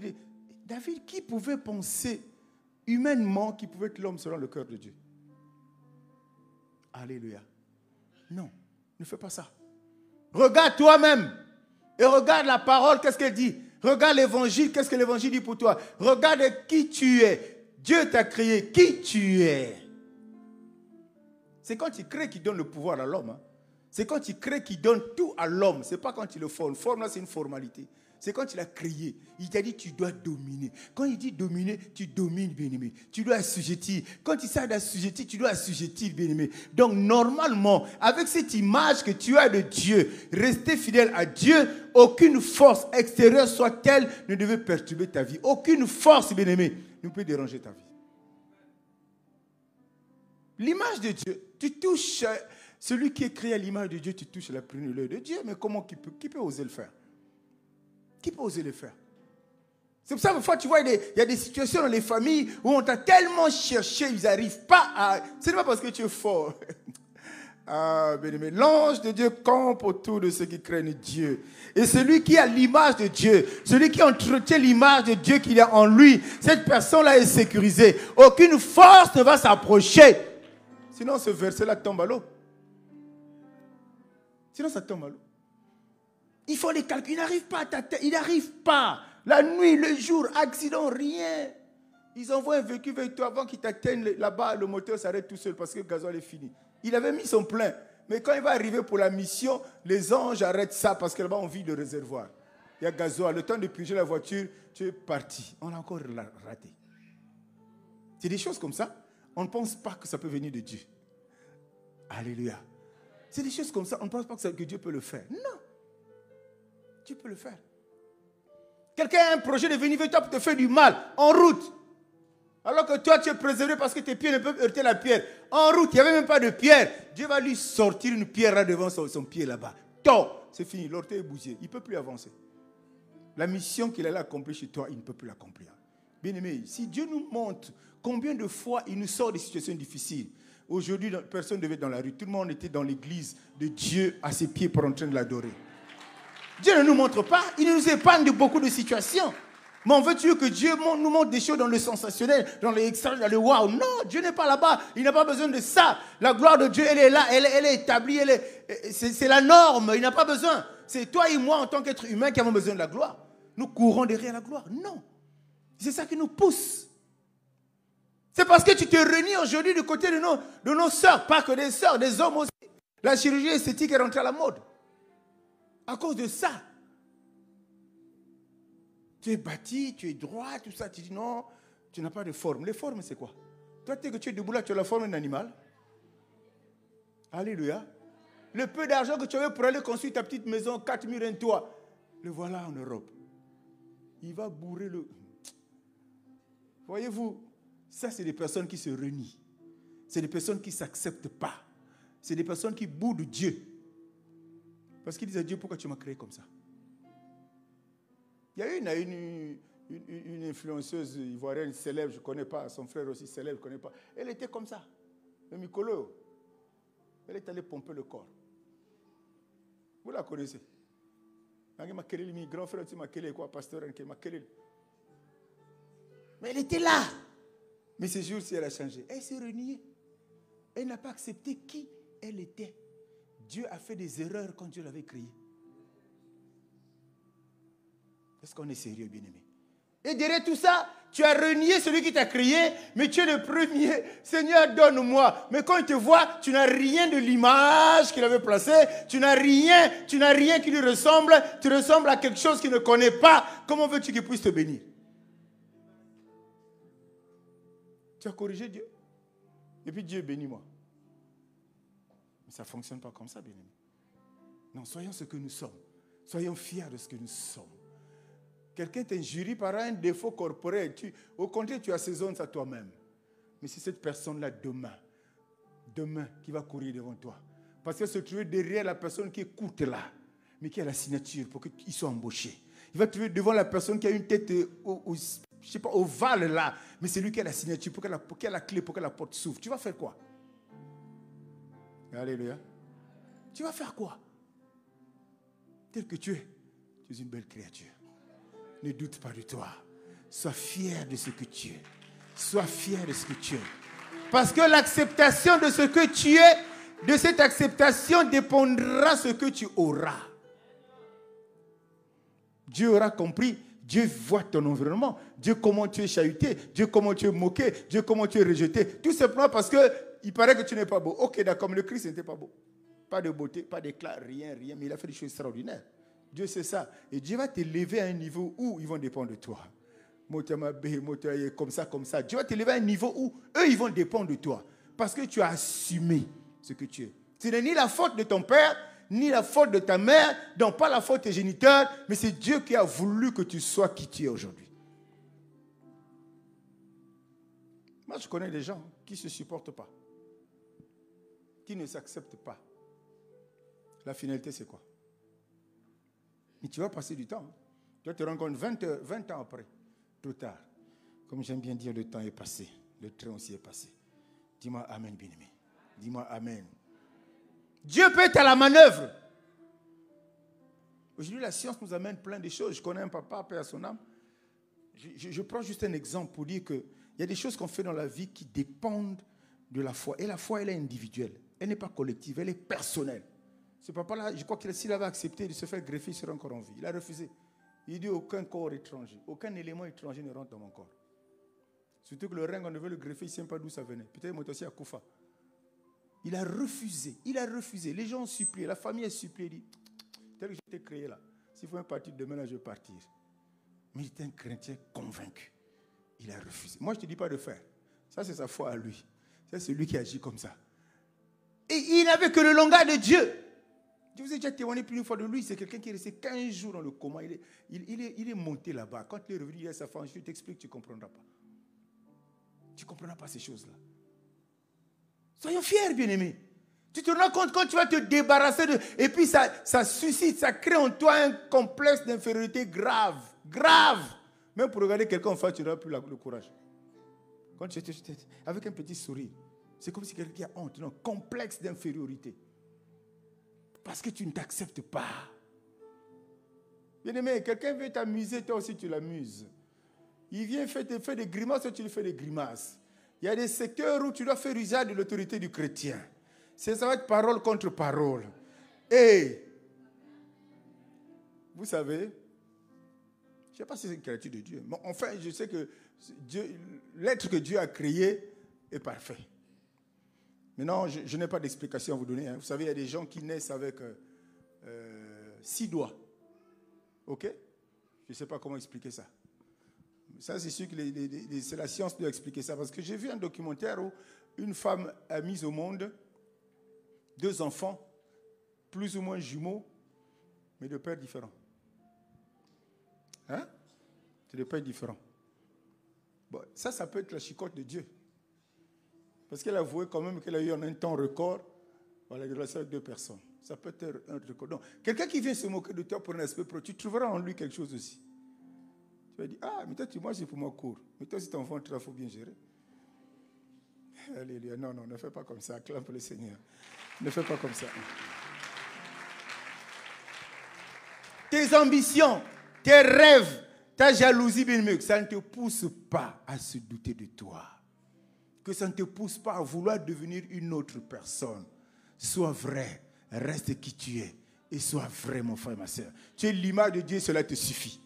David, qui pouvait penser humainement qu'il pouvait être l'homme selon le cœur de Dieu? Alléluia. Non, ne fais pas ça. Regarde toi-même et regarde la parole, qu'est-ce qu'elle dit? Regarde l'évangile, qu'est-ce que l'évangile dit pour toi? Regarde qui tu es. Dieu t'a créé, qui tu es. C'est quand tu crées qu'il donne le pouvoir à l'homme. Hein. C'est quand tu crées qu'il donne tout à l'homme. Ce n'est pas quand il le forme. Forme là, c'est une formalité. C'est quand il a créé. Il t'a dit tu dois dominer. Quand il dit dominer, tu domines, bien-aimé. Tu dois assujettir. Quand il s'agit d'assujettir, tu dois assujettir, bien-aimé. Donc normalement, avec cette image que tu as de Dieu, rester fidèle à Dieu, aucune force extérieure soit-elle ne devait perturber ta vie. Aucune force, bien-aimé, ne peut déranger ta vie. L'image de Dieu, tu touches, celui qui est créé à l'image de Dieu, tu touches la prunelle de Dieu, mais comment qui peut oser le faire? Qui peut oser le faire? C'est pour ça que parfois tu vois, il y a des situations dans les familles où on t'a tellement cherché, ils n'arrivent pas à... Ce n'est pas parce que tu es fort. Ah, bien-aimé, l'ange de Dieu campe autour de ceux qui craignent Dieu. Et celui qui a l'image de Dieu, celui qui entretient l'image de Dieu qu'il a en lui, cette personne-là est sécurisée. Aucune force ne va s'approcher. Sinon, ce verset-là tombe à l'eau. Sinon, ça tombe à l'eau. Il faut les calculer. Il n'arrive pas à ta tête. Il n'arrive pas. La nuit, le jour, accident, rien. Ils envoient un véhicule avec toi avant qu'ils t'atteignent là-bas. Le moteur s'arrête tout seul parce que le gasoil est fini. Il avait mis son plein. Mais quand il va arriver pour la mission, les anges arrêtent ça parce que là-bas, on vide le réservoir. Il y a gasoil. Le temps de purger la voiture, tu es parti. On l'a encore raté. C'est des choses comme ça. On ne pense pas que ça peut venir de Dieu. Alléluia. C'est des choses comme ça. On ne pense pas que Dieu peut le faire. Non. Dieu peut le faire. Quelqu'un a un projet de venir vers toi pour te faire du mal. En route. Alors que toi, tu es préservé parce que tes pieds ne peuvent heurter la pierre. En route, il n'y avait même pas de pierre. Dieu va lui sortir une pierre là devant son pied là-bas. Tant, c'est fini. L'orteil est bougé. Il ne peut plus avancer. La mission qu'il allait accomplir chez toi, il ne peut plus l'accomplir. Bien-aimé, si Dieu nous montre combien de fois il nous sort des situations difficiles. Aujourd'hui, personne ne devait être dans la rue. Tout le monde était dans l'église de Dieu à ses pieds pour en train de l'adorer. Dieu ne nous montre pas. Il nous épargne de beaucoup de situations. Mais on veut que Dieu nous montre des choses dans le sensationnel, dans l'extra, dans le wow. Non, Dieu n'est pas là-bas. Il n'a pas besoin de ça. La gloire de Dieu, elle est là. Elle est établie. C'est la norme. Il n'a pas besoin. C'est toi et moi, en tant qu'être humain, qui avons besoin de la gloire. Nous courons derrière la gloire. Non. C'est ça qui nous pousse. C'est parce que tu te réunis aujourd'hui du côté de nos sœurs. Pas que des sœurs, des hommes aussi. La chirurgie esthétique est rentrée à la mode. À cause de ça. Tu es bâti, tu es droit, tout ça. Tu dis non, tu n'as pas de forme. Les formes, c'est quoi? Toi, dès que tu es debout là, tu as la forme d'un animal. Alléluia. Le peu d'argent que tu avais pour aller construire ta petite maison, 4 murs, un toit, le voilà en Europe. Il va bourrer le... Voyez-vous, ça, c'est des personnes qui se renient. C'est des personnes qui ne s'acceptent pas. C'est des personnes qui boudent Dieu. Parce qu'ils disent à Dieu, pourquoi tu m'as créé comme ça? Il y a une influenceuse ivoirienne célèbre, je ne connais pas, son frère aussi célèbre, je ne connais pas. Elle était comme ça, le Mikolo. Elle est allée pomper le corps. Vous la connaissez? Mon grand frère aussi m'a créé quoi, pasteur, mais elle était là. Mais ce jour-ci, elle a changé. Elle s'est reniée. Elle n'a pas accepté qui elle était. Dieu a fait des erreurs quand Dieu l'avait créée. Est-ce qu'on est sérieux, bien-aimé? Et derrière tout ça, Tu as renié celui qui t'a créé, mais tu es le premier. Seigneur, donne-moi. Mais quand il te voit, tu n'as rien de l'image qu'il avait placée. Tu n'as rien qui lui ressemble. Tu ressembles à quelque chose qu'il ne connaît pas. Comment veux-tu qu'il puisse te bénir? Tu as corrigé Dieu. Et puis Dieu bénit moi. Mais ça ne fonctionne pas comme ça, bien-aimé. Non, soyons ce que nous sommes. Soyons fiers de ce que nous sommes. Quelqu'un t'injurie par un défaut corporel. Au contraire, tu assaisonnes ça toi-même. Mais c'est cette personne-là demain, qui va courir devant toi. Parce qu'elle se trouve derrière la personne qui écoute là, mais qui a la signature pour qu'il soit embauché. Il va te trouver devant la personne qui a une tête je sais pas, ovale là, mais c'est lui qui a la signature, pour qui a la clé pour que la porte s'ouvre. Tu vas faire quoi? Alléluia. Tu vas faire quoi? Tel que tu es une belle créature. Ne doute pas de toi. Sois fier de ce que tu es. Sois fier de ce que tu es. Parce que l'acceptation de ce que tu es, de cette acceptation dépendra ce que tu auras. Dieu aura compris. Dieu voit ton environnement. Dieu comment tu es chahuté. Dieu comment tu es moqué. Dieu comment tu es rejeté. Tout simplement parce qu'il paraît que tu n'es pas beau. Ok, d'accord, mais le Christ n'était pas beau. Pas de beauté, pas d'éclat, rien. Mais il a fait des choses extraordinaires. Dieu sait ça. Et Dieu va t'élever à un niveau où ils vont dépendre de toi. Comme ça. Dieu va t'élever à un niveau où eux, ils vont dépendre de toi. Parce que tu as assumé ce que tu es. Ce n'est ni la faute de ton père, ni la faute de ta mère, donc pas la faute de tes géniteurs, mais c'est Dieu qui a voulu que tu sois qui tu es aujourd'hui. Moi, je connais des gens qui ne se supportent pas, qui ne s'acceptent pas. La finalité, c'est quoi? Mais tu vas passer du temps. Tu vas te rendre compte 20 ans après, trop tard. Comme j'aime bien dire, le temps est passé. Le train aussi est passé. Dis-moi amen, bien-aimé. Dis-moi amen. Dieu peut être à la manœuvre. Aujourd'hui, la science nous amène plein de choses. Je connais un papa, paix à son âme. Je prends juste un exemple pour dire qu'il y a des choses qu'on fait dans la vie qui dépendent de la foi. Et la foi, elle est individuelle. Elle n'est pas collective, elle est personnelle. Ce papa-là, je crois que s'il avait accepté de se faire greffer, il serait encore en vie. Il a refusé. Il dit aucun corps étranger, aucun élément étranger ne rentre dans mon corps. Surtout que le rein, on ne veut le greffer, il ne sait pas d'où ça venait. Peut-être qu'il est aussi à Koufa. Il a refusé. Les gens ont supplié, la famille a supplié. Il dit, tel que je t'ai créé là, s'il faut partir demain, là, je vais partir. Mais il était un chrétien convaincu. Il a refusé. Moi, je ne te dis pas de faire. Ça, c'est sa foi à lui. Ça, c'est lui qui agit comme ça. Et il n'avait que le langage de Dieu. Je vous ai déjà témoigné plus d'une fois de lui. C'est quelqu'un qui est resté 15 jours dans le coma. Il est monté là-bas. Quand il est revenu, il a sa femme. Je t'explique, tu ne comprendras pas. Tu ne comprendras pas ces choses-là. Soyons fiers, bien-aimés. Tu te rends compte quand tu vas te débarrasser de... Et puis ça suscite, ça crée en toi un complexe d'infériorité grave. Grave. Même pour regarder quelqu'un en face, tu n'auras plus le courage. Quand tu es avec un petit sourire, c'est comme si quelqu'un a honte. Non, complexe d'infériorité. Parce que tu ne t'acceptes pas. Bien-aimé, quelqu'un veut t'amuser, toi aussi tu l'amuses. Il vient faire des grimaces, toi tu lui fais des grimaces. Il y a des secteurs où tu dois faire usage de l'autorité du chrétien. Ça va être parole contre parole. Et, vous savez, je ne sais pas si c'est une créature de Dieu. Mais enfin, je sais que l'être que Dieu a créé est parfait. Maintenant, je n'ai pas d'explication à vous donner. Vous savez, il y a des gens qui naissent avec 6 doigts. OK? Je ne sais pas comment expliquer ça. Ça, c'est sûr que c'est la science qui doit expliquer ça. Parce que j'ai vu un documentaire où une femme a mis au monde 2 enfants, plus ou moins jumeaux, mais de pères différents. Hein? C'est de pères différents. Bon, ça peut être la chicotte de Dieu. Parce qu'elle a avoué quand même qu'elle a eu en un temps record la relation avec 2 personnes. Ça peut être un record. Donc, quelqu'un qui vient se moquer de toi pour un aspect pro, tu trouveras en lui quelque chose aussi. Tu vas dire, mais toi, moi, c'est pour moi court. Mais toi, si ton enfant, il faut bien gérer. Alléluia. Non, ne fais pas comme ça. Acclame pour le Seigneur. Ne fais pas comme ça. Tes ambitions, tes rêves, ta jalousie, bien mieux, que ça ne te pousse pas à se douter de toi. Que ça ne te pousse pas à vouloir devenir une autre personne. Sois vrai, reste qui tu es et sois vrai, mon frère et ma soeur. Tu es l'image de Dieu, cela te suffit.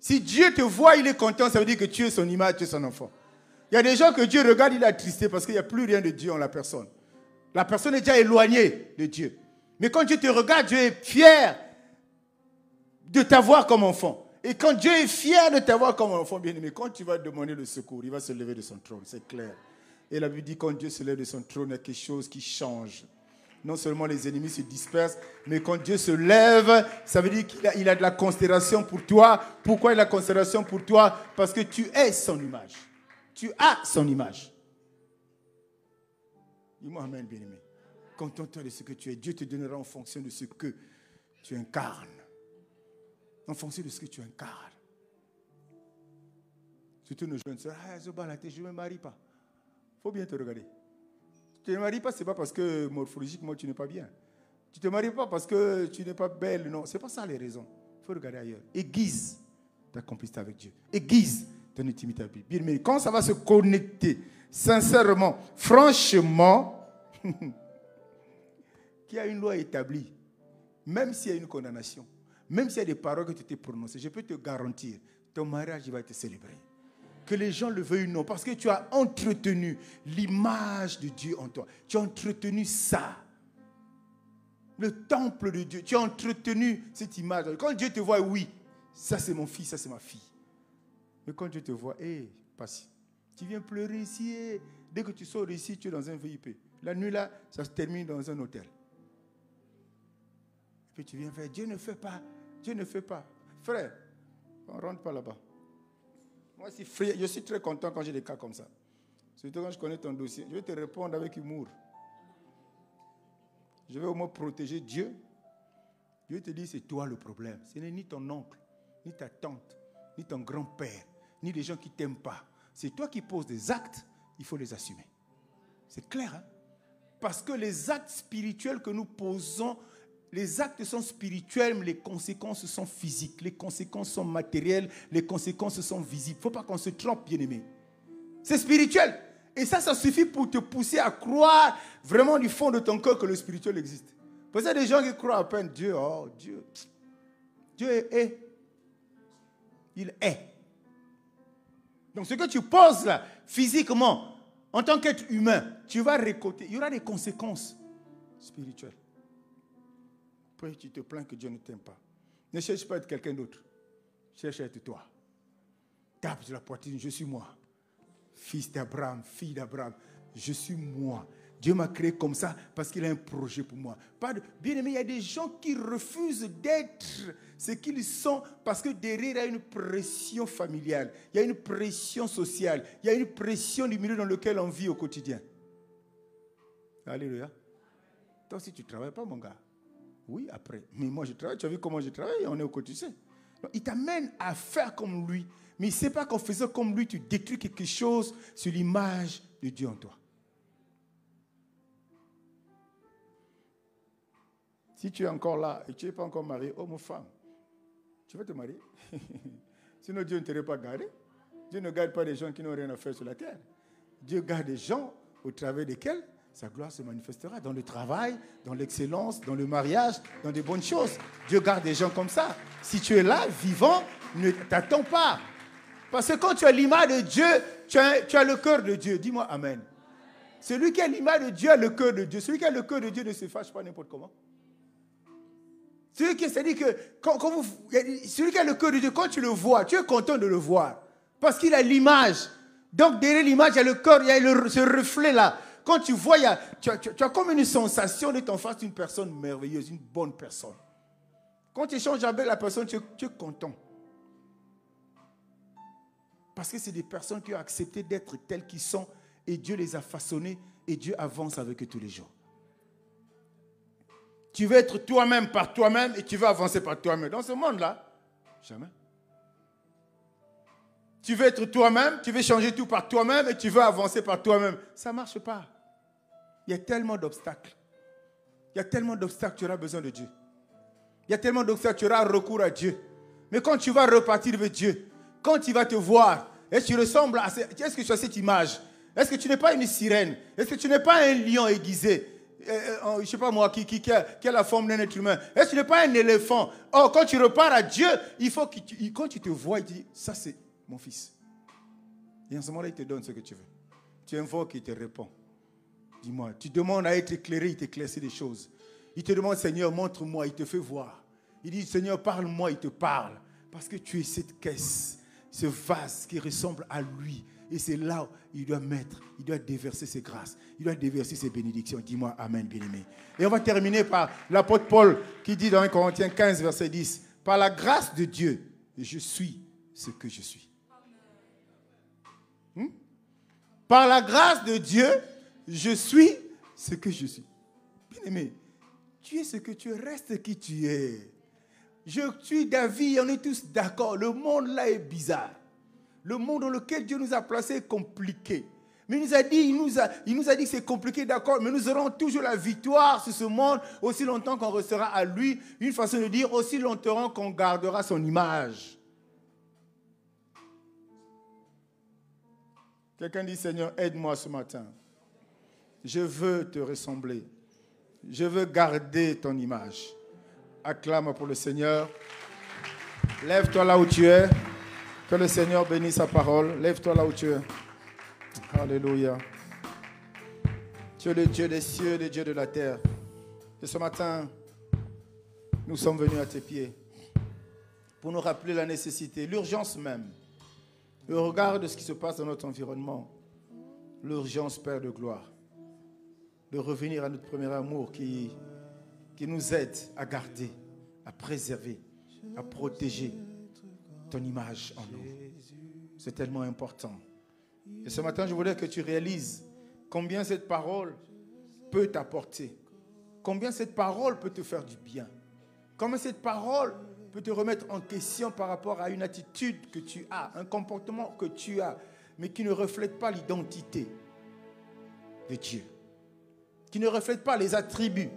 Si Dieu te voit, il est content, ça veut dire que tu es son image, tu es son enfant. Il y a des gens que Dieu regarde, il est attristé parce qu'il n'y a plus rien de Dieu en la personne. La personne est déjà éloignée de Dieu. Mais quand Dieu te regarde, Dieu est fier de t'avoir comme enfant. Et quand Dieu est fier de t'avoir comme enfant bien-aimé, quand tu vas demander le secours, il va se lever de son trône, c'est clair. Et la Bible dit quand Dieu se lève de son trône, il y a quelque chose qui change. Non seulement les ennemis se dispersent, mais quand Dieu se lève, ça veut dire qu'il a de la considération pour toi. Pourquoi il a de la considération pour toi? Parce que tu es son image. Tu as son image. Dis-moi amen, bien-aimé. Contente-toi de ce que tu es. Dieu te donnera en fonction de ce que tu incarnes. En fonction de ce que tu incarnes. Surtout nos jeunes sœurs, je ne me marie pas. Il faut bien te regarder. Tu ne te maries pas, ce n'est pas parce que morphologiquement tu n'es pas bien. Tu ne te maries pas parce que tu n'es pas belle. Non, ce n'est pas ça les raisons. Il faut regarder ailleurs. Aiguise ta complicité avec Dieu. Aiguise ton intimité avec Dieu. Mais quand ça va se connecter, sincèrement, franchement, qu'il y a une loi établie, même s'il y a une condamnation, même s'il y a des paroles que tu t'es prononcées, je peux te garantir, ton mariage il va être célébré. Que les gens le veuillent ou non, parce que tu as entretenu l'image de Dieu en toi. Tu as entretenu ça. Le temple de Dieu. Tu as entretenu cette image. Quand Dieu te voit, oui, ça c'est mon fils, ça c'est ma fille. Mais quand Dieu te voit, passe. Tu viens pleurer ici, dès que tu sors ici, tu es dans un VIP. La nuit là, ça se termine dans un hôtel. Et puis tu viens faire, Dieu ne fait pas, Dieu ne fait pas. Frère, on ne rentre pas là-bas. Moi, je suis très content quand j'ai des cas comme ça. Surtout quand je connais ton dossier. Je vais te répondre avec humour. Je vais au moins protéger Dieu. Dieu te dit, c'est toi le problème. Ce n'est ni ton oncle, ni ta tante, ni ton grand-père, ni les gens qui ne t'aiment pas. C'est toi qui poses des actes, il faut les assumer. C'est clair, hein? Parce que les actes spirituels que nous posons, les actes sont spirituels, mais les conséquences sont physiques. Les conséquences sont matérielles, les conséquences sont visibles. Il ne faut pas qu'on se trompe, bien-aimé. C'est spirituel. Et ça suffit pour te pousser à croire vraiment du fond de ton cœur que le spirituel existe. Parce qu'il y a des gens qui croient à peine Dieu. Oh, Dieu. Dieu est. Il est. Donc ce que tu poses là, physiquement, en tant qu'être humain, tu vas récolter. Il y aura des conséquences spirituelles. Après, tu te plains que Dieu ne t'aime pas. Ne cherche pas à être quelqu'un d'autre. Cherche à être toi. Tape sur la poitrine, je suis moi. Fils d'Abraham, fille d'Abraham, je suis moi. Dieu m'a créé comme ça parce qu'il a un projet pour moi. Bien-aimé, il y a des gens qui refusent d'être ce qu'ils sont parce que derrière, il y a une pression familiale, il y a une pression sociale, il y a une pression du milieu dans lequel on vit au quotidien. Alléluia. Toi aussi, tu ne travailles pas, mon gars. Oui, après. Mais moi, je travaille. Tu as vu comment je travaille? On est au quotidien. Donc, il t'amène à faire comme lui. Mais il ne sait pas qu'en faisant comme lui, tu détruis quelque chose sur l'image de Dieu en toi. Si tu es encore là et tu n'es pas encore marié, homme ou femme, tu vas te marier. Sinon, Dieu ne t'aurait pas gardé. Dieu ne garde pas des gens qui n'ont rien à faire sur la terre. Dieu garde des gens au travers desquels sa gloire se manifestera dans le travail, dans l'excellence, dans le mariage, dans des bonnes choses. Dieu garde des gens comme ça. Si tu es là, vivant, ne t'attends pas. Parce que quand tu as l'image de Dieu, tu as le cœur de Dieu. Dis-moi Amen. Celui qui a l'image de Dieu a le cœur de Dieu. Celui qui a le cœur de Dieu ne se fâche pas n'importe comment. Celui qui a le cœur de Dieu, quand tu le vois, tu es content de le voir. Parce qu'il a l'image. Donc derrière l'image, il y a le cœur, il y a ce reflet-là. Quand tu vois, tu as comme une sensation d'être en face d'une personne merveilleuse, une bonne personne. Quand tu échanges avec la personne, tu es content. Parce que c'est des personnes qui ont accepté d'être telles qu'ils sont et Dieu les a façonnées et Dieu avance avec eux tous les jours. Tu veux être toi-même par toi-même et tu veux avancer par toi-même. Dans ce monde-là, jamais. Tu veux être toi-même, tu veux changer tout par toi-même et tu veux avancer par toi-même. Ça ne marche pas. Il y a tellement d'obstacles. Il y a tellement d'obstacles, tu auras besoin de Dieu. Il y a tellement d'obstacles, tu auras recours à Dieu. Mais quand tu vas repartir avec Dieu, quand tu vas te voir, est-ce que tu ressembles à... Est-ce que tu as cette image? Est-ce que tu n'es pas une sirène? Est-ce que tu n'es pas un lion aiguisé? je ne sais pas moi, qui a la forme d'un être humain. Est-ce que tu n'es pas un éléphant? Oh, quand tu repars à Dieu, il faut que quand tu te vois, il te dit, ça c'est mon fils. Et en ce moment-là, il te donne ce que tu veux. Tu invoques, il te répond. Dis-moi, tu demandes à être éclairé, il t'éclaircit des choses. Il te demande, Seigneur, montre-moi, il te fait voir. Il dit, Seigneur, parle-moi, il te parle. Parce que tu es cette caisse, ce vase qui ressemble à lui. Et c'est là où il doit mettre, il doit déverser ses grâces, il doit déverser ses bénédictions. Dis-moi Amen, bien-aimé. Et on va terminer par l'apôtre Paul qui dit dans 1 Corinthiens 15, verset 10, « Par la grâce de Dieu, je suis ce que je suis. » Par la grâce de Dieu, je suis ce que je suis. Bien-aimé, tu es ce que tu es, reste qui tu es. Je suis d'avis, on est tous d'accord, le monde là est bizarre. Le monde dans lequel Dieu nous a placés est compliqué. Mais il nous a dit que c'est compliqué, d'accord, mais nous aurons toujours la victoire sur ce monde aussi longtemps qu'on restera à lui. Une façon de dire, aussi longtemps qu'on gardera son image. Quelqu'un dit, Seigneur, aide-moi ce matin. Je veux te ressembler. Je veux garder ton image. Acclame pour le Seigneur. Lève-toi là où tu es. Que le Seigneur bénisse sa parole. Lève-toi là où tu es. Alléluia. Tu es le Dieu des cieux, le Dieu de la terre. Et ce matin, nous sommes venus à tes pieds pour nous rappeler la nécessité, l'urgence même, au regard de ce qui se passe dans notre environnement, l'urgence, Père de gloire, de revenir à notre premier amour qui nous aide à garder, à préserver, à protéger ton image en nous. C'est tellement important. Et ce matin, je voudrais que tu réalises combien cette parole peut t'apporter, combien cette parole peut te faire du bien, combien cette parole peut te remettre en question par rapport à une attitude que tu as, un comportement que tu as, mais qui ne reflète pas l'identité de Dieu, qui ne reflète pas les attributs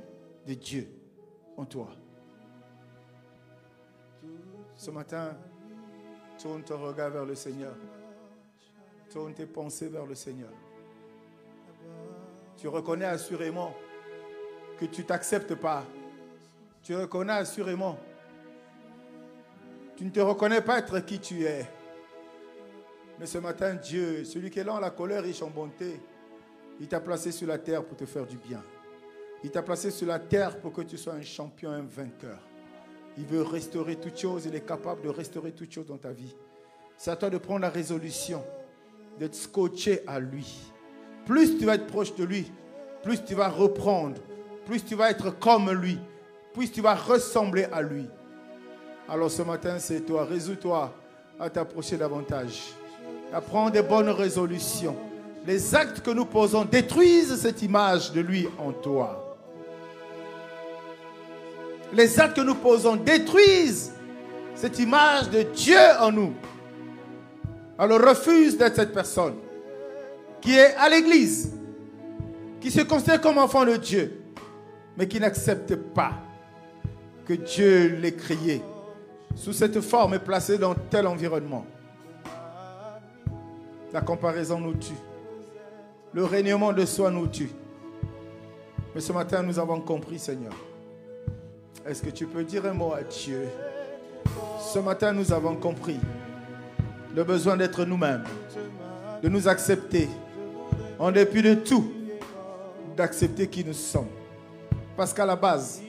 de Dieu en toi. Ce matin, tourne ton regard vers le Seigneur. Tourne tes pensées vers le Seigneur. Tu reconnais assurément que tu ne t'acceptes pas. Tu reconnais assurément. Tu ne te reconnais pas être qui tu es. Mais ce matin, Dieu, celui qui est lent à la colère, riche en bonté, il t'a placé sur la terre pour te faire du bien. Il t'a placé sur la terre pour que tu sois un champion, un vainqueur. Il veut restaurer toutes choses. Il est capable de restaurer toutes choses dans ta vie. C'est à toi de prendre la résolution d'être scotché à lui. Plus tu vas être proche de lui, plus tu vas reprendre, plus tu vas être comme lui, plus tu vas ressembler à lui. Alors ce matin, c'est toi. Résous-toi à t'approcher davantage, à prendre des bonnes résolutions. Les actes que nous posons détruisent cette image de lui en toi. Les actes que nous posons détruisent cette image de Dieu en nous. Alors refuse d'être cette personne qui est à l'église, qui se considère comme enfant de Dieu, mais qui n'accepte pas que Dieu l'ait créé sous cette forme et placé dans tel environnement. La comparaison nous tue. Le règnement de soi nous tue. Mais ce matin, nous avons compris, Seigneur. Est-ce que tu peux dire un mot à Dieu? Ce matin, nous avons compris le besoin d'être nous-mêmes, de nous accepter, en dépit de tout, d'accepter qui nous sommes. Parce qu'à la base,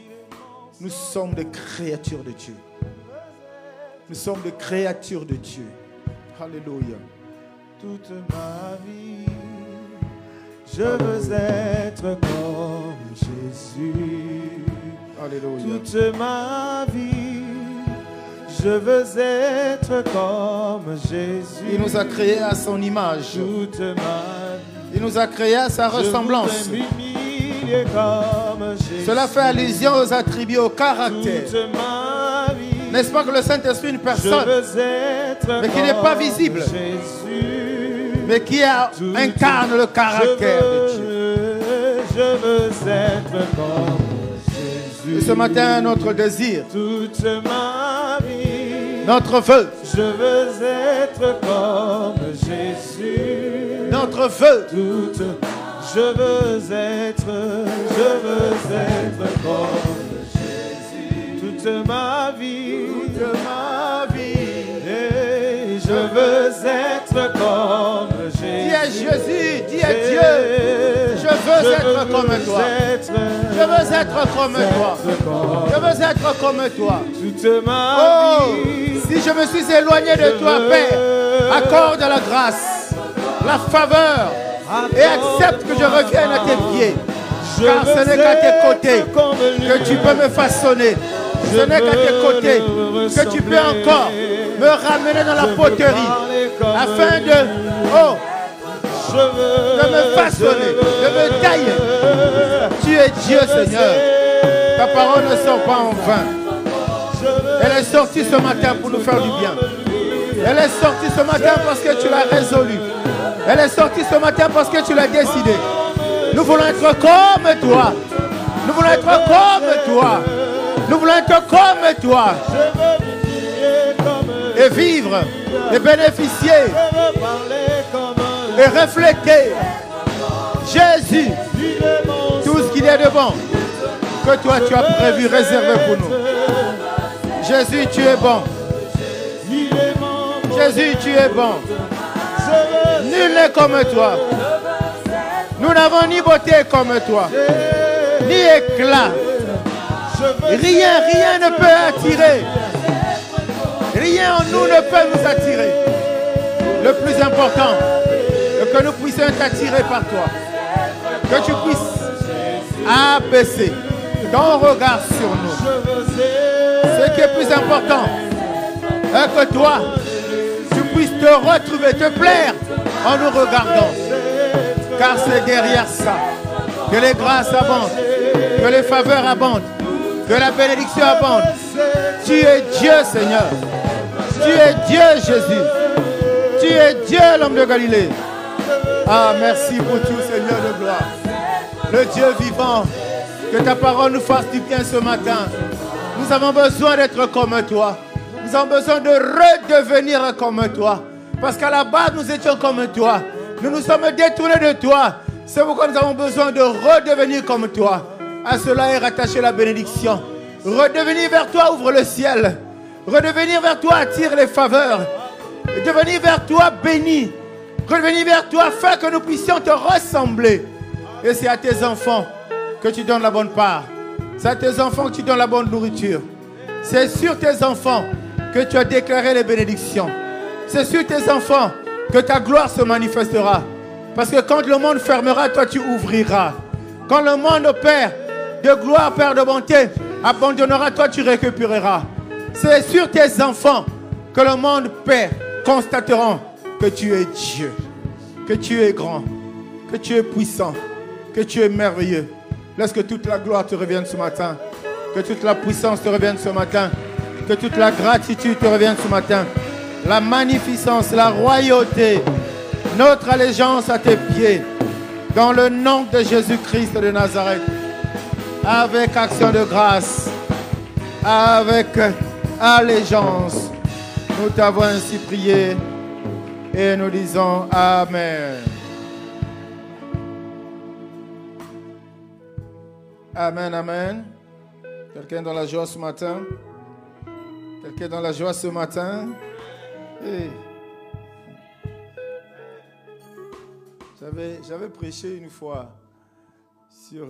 nous sommes des créatures de Dieu. Nous sommes des créatures de Dieu. Alléluia. Toute ma vie, je veux être comme Jésus. Alléluia. Toute ma vie, je veux être comme Jésus. Il nous a créés à son image. Toute ma vie, il nous a créés à sa ressemblance. Je voudrais m'humilier comme Jésus. Cela fait allusion aux attributs, au caractère. Toute ma vie, n'est-ce pas que le Saint-Esprit est une personne, mais qui n'est pas visible, mais qui incarne le caractère de Dieu. Je veux être comme Jésus. Et ce matin, notre désir, toute ma vie, notre vœu, je veux être comme Jésus. Notre vœu, Je veux être comme Jésus. Toute ma vie. Et je veux être comme Jésus. Dis à Jésus, dis à Dieu, je veux être comme toi. Je veux être comme toi. Je veux être comme toi. Toute ma Oh, vie. si je me suis éloigné de toi, Père, accorde la grâce, la faveur, et accepte que je revienne à tes pieds. Car ce n'est qu'à tes côtés que tu peux me façonner. Ce n'est qu'à tes côtés que tu peux encore me ramener dans la poterie afin de, de me façonner, de me tailler. Tu es Dieu, Seigneur. Ta parole ne sort pas en vain. Elle est sortie ce matin pour nous faire du bien. Elle est sortie ce matin parce que tu l'as résolue. Elle est sortie ce matin parce que tu l'as décidé. Nous voulons être comme toi. Nous voulons être comme toi. Nous voulons être comme toi. Et vivre, et bénéficier, et refléter Jésus, tout ce qu'il y a de bon que toi tu as prévu, réservé pour nous. Jésus, tu es bon. Jésus, tu es bon. Nul n'est comme toi. Nous n'avons ni beauté comme toi, ni éclat. Rien ne peut attirer. Rien en nous ne peut nous attirer. Le plus important, c'est que nous puissions être attirés par toi. Que tu puisses abaisser ton regard sur nous. Ce qui est plus important est que toi, tu puisses te retrouver, te plaire en nous regardant. Car c'est derrière ça que les grâces abondent, que les faveurs abondent, que la bénédiction abonde. Tu es Dieu, Seigneur. Tu es Dieu, Jésus. Tu es Dieu, l'homme de Galilée. Ah, merci pour tout, Seigneur de gloire. Le Dieu vivant, que ta parole nous fasse du bien ce matin. Nous avons besoin d'être comme toi. Nous avons besoin de redevenir comme toi. Parce qu'à la base, nous étions comme toi. Nous nous sommes détournés de toi. C'est pourquoi nous avons besoin de redevenir comme toi. À cela est rattachée la bénédiction. Redevenir vers toi ouvre le ciel. Redevenir vers toi attire les faveurs. Devenir vers toi béni. Revenir vers toi afin que nous puissions te ressembler. Et c'est à tes enfants que tu donnes la bonne part. C'est à tes enfants que tu donnes la bonne nourriture. C'est sur tes enfants que tu as déclaré les bénédictions. C'est sur tes enfants que ta gloire se manifestera. Parce que quand le monde fermera, toi tu ouvriras. Quand le monde, Père, de gloire, Père de bonté, abandonnera, toi tu récupéreras. C'est sur tes enfants que le monde, Père, constateront que tu es Dieu, que tu es grand, que tu es puissant, que tu es merveilleux. Laisse que toute la gloire te revienne ce matin, que toute la puissance te revienne ce matin, que toute la gratitude te revienne ce matin. La magnificence, la royauté, notre allégeance à tes pieds, dans le nom de Jésus-Christ de Nazareth, avec action de grâce, avec allégeance, nous t'avons ainsi prié et nous disons Amen. Amen, amen. Quelqu'un dans la joie ce matin? Quelqu'un dans la joie ce matin? Hey. J'avais prêché une fois sur